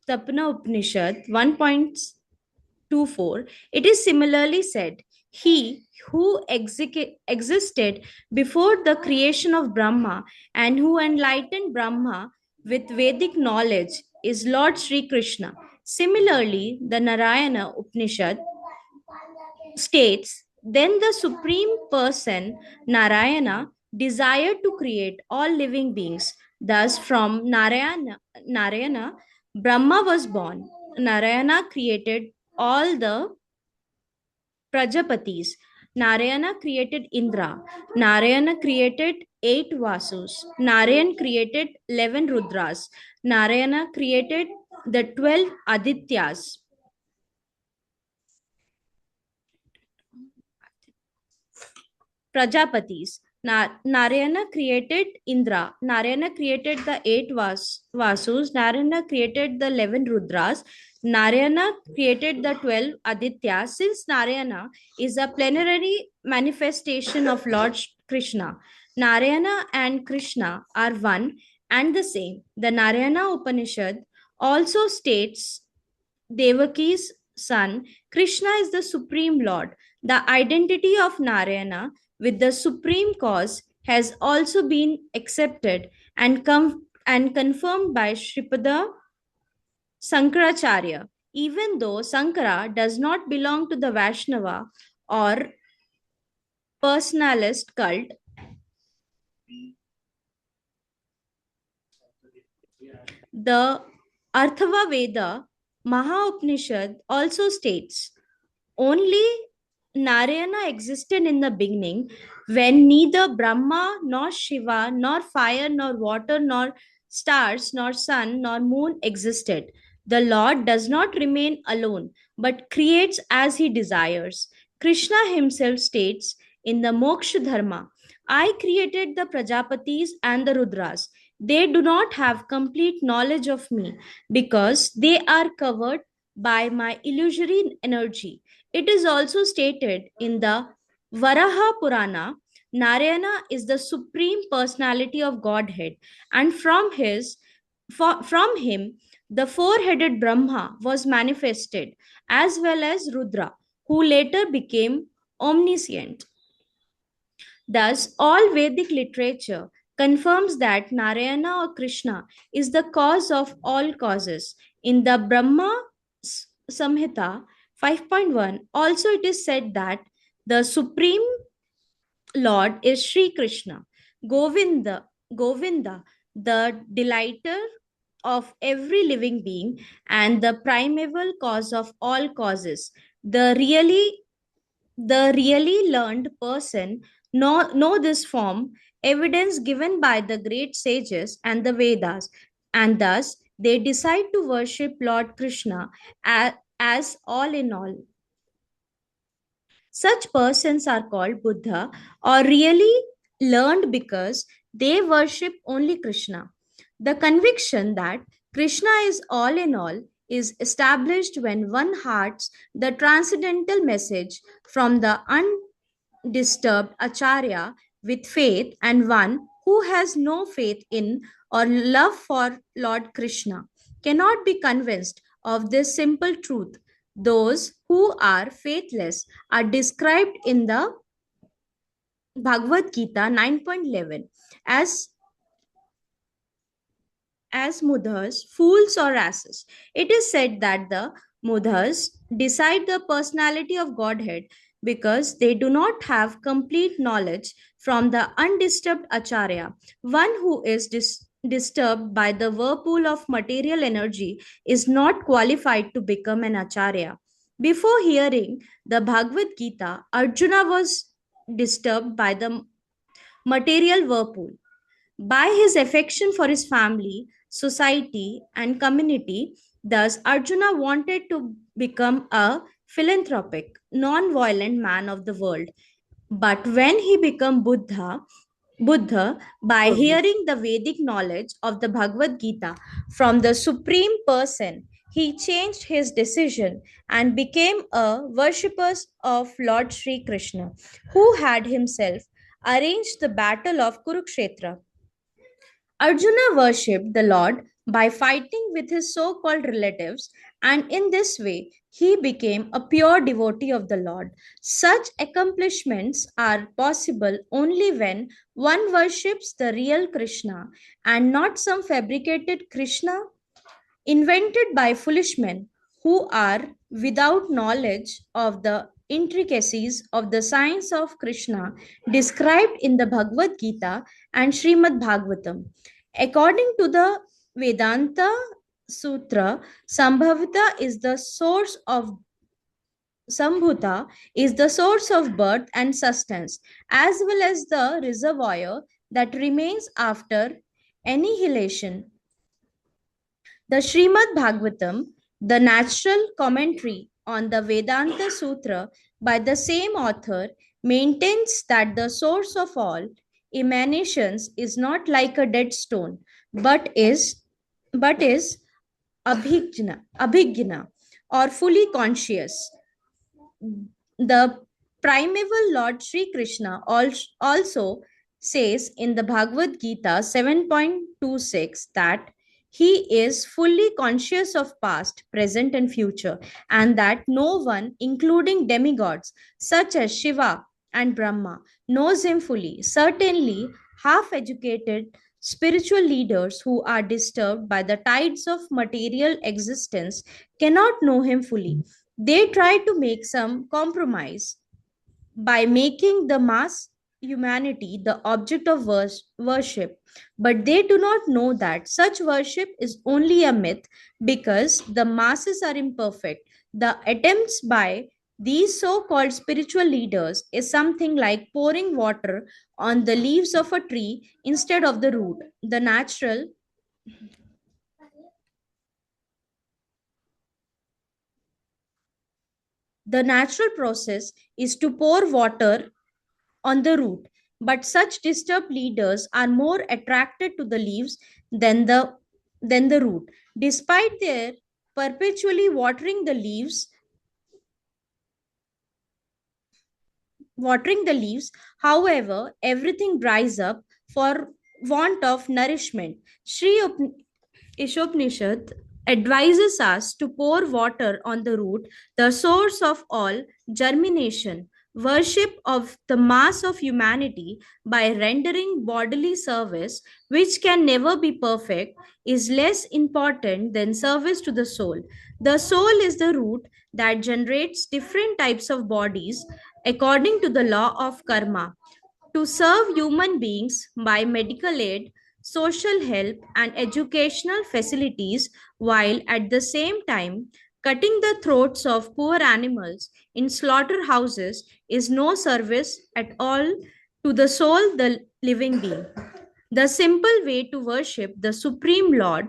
Tapna Upanishad 1.24, it is similarly said, he who existed before the creation of Brahma and who enlightened Brahma with Vedic knowledge is Lord Sri Krishna. Similarly, the Narayana Upanishad states, then the Supreme Person, Narayana, desired to create all living beings. Thus, from Narayana, Brahma was born. Narayana created all the Prajapatis. Narayana created Indra. Narayana created 8 Vasus. Narayan created 11 Rudras. Narayana created the 12 Adityas. Prajapatis. Narayana created Indra. Narayana created the 8 Vasus. Narayana created the 11 Rudras. Narayana created the 12 Adityas. Since Narayana is a plenary manifestation of Lord Krishna, Narayana and Krishna are one and the same. The Narayana Upanishad also states Devaki's son, Krishna is the Supreme Lord. The identity of Narayana with the Supreme Cause has also been accepted and confirmed by Sripada Sankaracharya. Even though Sankara does not belong to the Vaishnava or personalist cult, the Arthava Veda Maha Upanishad also states only Narayana existed in the beginning when neither Brahma nor Shiva nor fire nor water nor stars nor sun nor moon existed. The Lord does not remain alone but creates as he desires. Krishna himself states in the Moksha Dharma, I created the Prajapatis and the Rudras. They do not have complete knowledge of me because they are covered by my illusory energy. It is also stated in the Varaha Purana, Narayana is the supreme personality of Godhead, and from him, the four-headed Brahma was manifested, as well as Rudra, who later became omniscient. Thus, all Vedic literature confirms that Narayana or Krishna is the cause of all causes. In the Brahma Samhita 5.1, also it is said that the Supreme Lord is Sri Krishna, Govinda, the delighter of every living being and the primeval cause of all causes. The really learned person know this form, evidence given by the great sages and the Vedas, and thus they decide to worship Lord Krishna as all in all. Such persons are called Buddha or really learned because they worship only Krishna. The conviction that Krishna is all in all is established when one hearts the transcendental message from the undisturbed Acharya with faith, and one who has no faith in or love for Lord Krishna cannot be convinced of this simple truth. Those who are faithless are described in the Bhagavad Gita 9.11 as mudhas, fools or asses. It is said that the mudhas decide the personality of Godhead because they do not have complete knowledge from the undisturbed Acharya. One who is disturbed by the whirlpool of material energy is not qualified to become an Acharya. Before hearing the Bhagavad Gita, Arjuna was disturbed by the material whirlpool. By his affection for his family, society, and community, thus Arjuna wanted to become a philanthropic, non-violent man of the world. But when he became Buddha, by hearing the Vedic knowledge of the Bhagavad Gita from the Supreme Person, he changed his decision and became a worshipper of Lord Sri Krishna, who had himself arranged the battle of Kurukshetra. Arjuna worshipped the Lord by fighting with his so called relatives, and in this way, he became a pure devotee of the Lord. Such accomplishments are possible only when one worships the real Krishna and not some fabricated Krishna invented by foolish men who are without knowledge of the intricacies of the science of Krishna described in the Bhagavad Gita and Srimad Bhagavatam. According to the Vedanta Sutra, Sambhavita is the source of Sambhuta is the source of birth and sustenance, as well as the reservoir that remains after annihilation. The Srimad Bhagavatam, the natural commentary on the Vedanta Sutra by the same author, maintains that the source of all emanations is not like a dead stone, but is abhigna or fully conscious. The primeval Lord Sri Krishna also says in the Bhagavad Gita 7.26 that he is fully conscious of past, present, and future, and that no one, including demigods such as Shiva and Brahma, knows him fully. Certainly, half educated spiritual leaders who are disturbed by the tides of material existence cannot know him fully. They try to make some compromise by making the mass humanity the object of worship, but they do not know that such worship is only a myth because the masses are imperfect. The attempts by these so called spiritual leaders is something like pouring water on the leaves of a tree instead of the root. The natural process is to pour water on the root, but such disturbed leaders are more attracted to the leaves than the root. Despite their perpetually watering the leaves, however, everything dries up for want of nourishment. Isopanisad advises us to pour water on the root, the source of all germination. Worship of the mass of humanity by rendering bodily service, which can never be perfect, is less important than service to the soul. The soul is the root that generates different types of bodies according to the law of karma. To serve human beings by medical aid, social help, and educational facilities, while at the same time cutting the throats of poor animals in slaughterhouses, is no service at all to the soul, the living being. The simple way to worship the Supreme Lord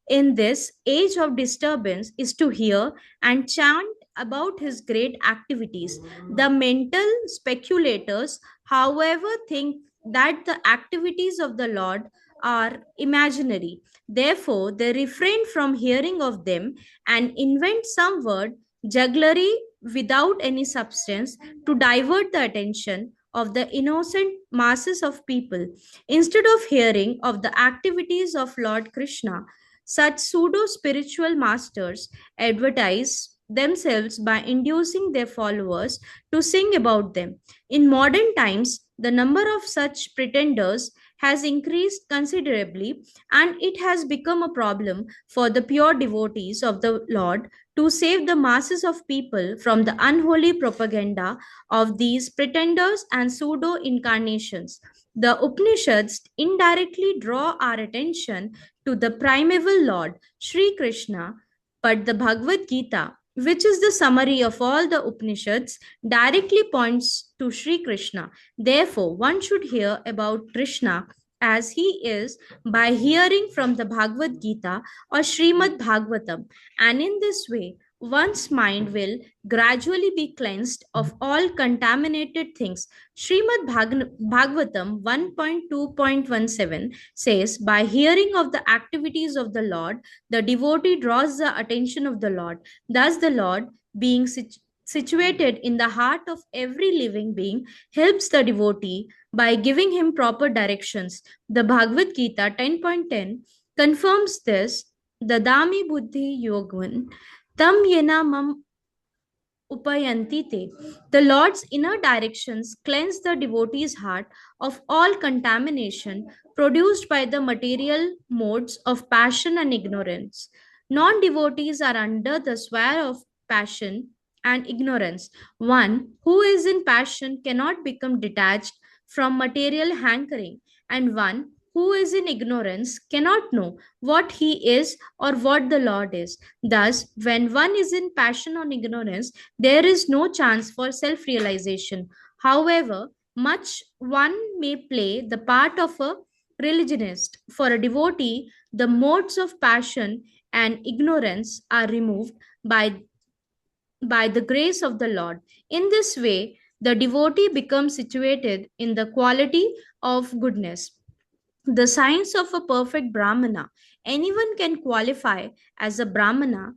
in this age of disturbance is to hear and chant about his great activities. The mental speculators, however, think that the activities of the Lord are imaginary. Therefore, they refrain from hearing of them and invent some word jugglery without any substance to divert the attention of the innocent masses of people. Instead of hearing of the activities of Lord Krishna, such pseudo spiritual masters advertise themselves by inducing their followers to sing about them. In modern times, the number of such pretenders has increased considerably, and it has become a problem for the pure devotees of the Lord to save the masses of people from the unholy propaganda of these pretenders and pseudo incarnations. The Upanishads indirectly draw our attention to the primeval Lord, Sri Krishna, but the Bhagavad Gita, which is the summary of all the Upanishads, directly points to Sri Krishna. Therefore, one should hear about Krishna as he is by hearing from the Bhagavad Gita or Srimad Bhagavatam, and in this way, one's mind will gradually be cleansed of all contaminated things. Srimad Bhagavatam 1.2.17 says, by hearing of the activities of the Lord, the devotee draws the attention of the Lord. Thus, the Lord, being situated in the heart of every living being, helps the devotee by giving him proper directions. The Bhagavad Gita 10.10 confirms this. Dadami buddhi yogvan tam yena mam upayanti te. The Lord's inner directions cleanse the devotee's heart of all contamination produced by the material modes of passion and ignorance. Non devotees are under the sway of passion and ignorance. One who is in passion cannot become detached from material hankering, and one who is in ignorance cannot know what he is or what the Lord is. Thus, when one is in passion or ignorance, there is no chance for self realization. However much one may play the part of a religionist. For a devotee, the modes of passion and ignorance are removed by the grace of the Lord. In this way, the devotee becomes situated in the quality of goodness. The signs of a perfect Brahmana. Anyone can qualify as a Brahmana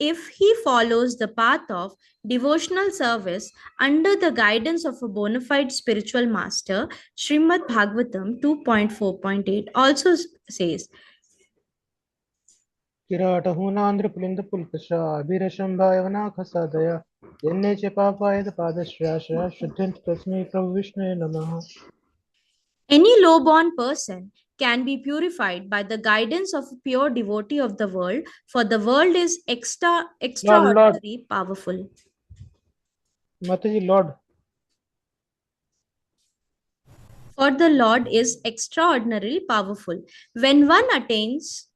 if he follows the path of devotional service under the guidance of a bona fide spiritual master. Srimad Bhagavatam 2.4.8 also says, किराटहूनांध्र पुलिंद पुल्कषा अभिरशं भावना खसादया यन्ने च पापायद पादश्रयाश्रया शुद्धंत तस्मै प्रभु विष्णुवे नमः. any low-born person can be purified by the guidance of a pure devotee of the world, for the world is extraordinarily powerful. Mataji, Lord. For the Lord is extraordinarily powerful. When one attains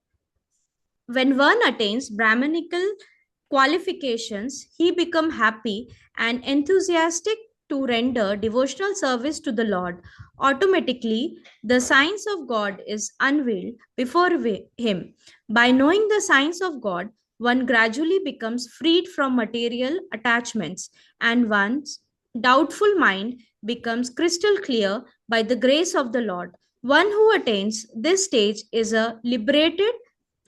Brahmanical qualifications, he becomes happy and enthusiastic to render devotional service to the Lord. Automatically, the signs of God is unveiled before him. By knowing the signs of God, one gradually becomes freed from material attachments, and one's doubtful mind becomes crystal clear by the grace of the Lord. One who attains this stage is a liberated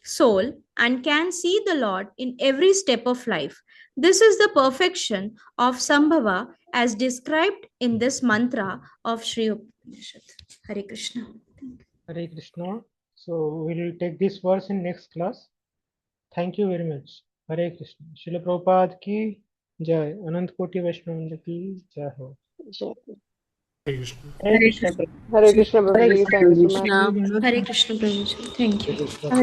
soul and can see the Lord in every step of life. This is the perfection of Sambhava as described in this mantra of Sri Upanishad. Hare Krishna. Hare Krishna. So we will take this verse in next class. Thank you very much. Hare Krishna. Srila Prabhupada ki jai. Anant Koti Vaishnava ki jai ho. Hare Krishna. Hare Krishna, Prabhuji. Thank you so much. Hare Krishna, Prabhuji. Thank you.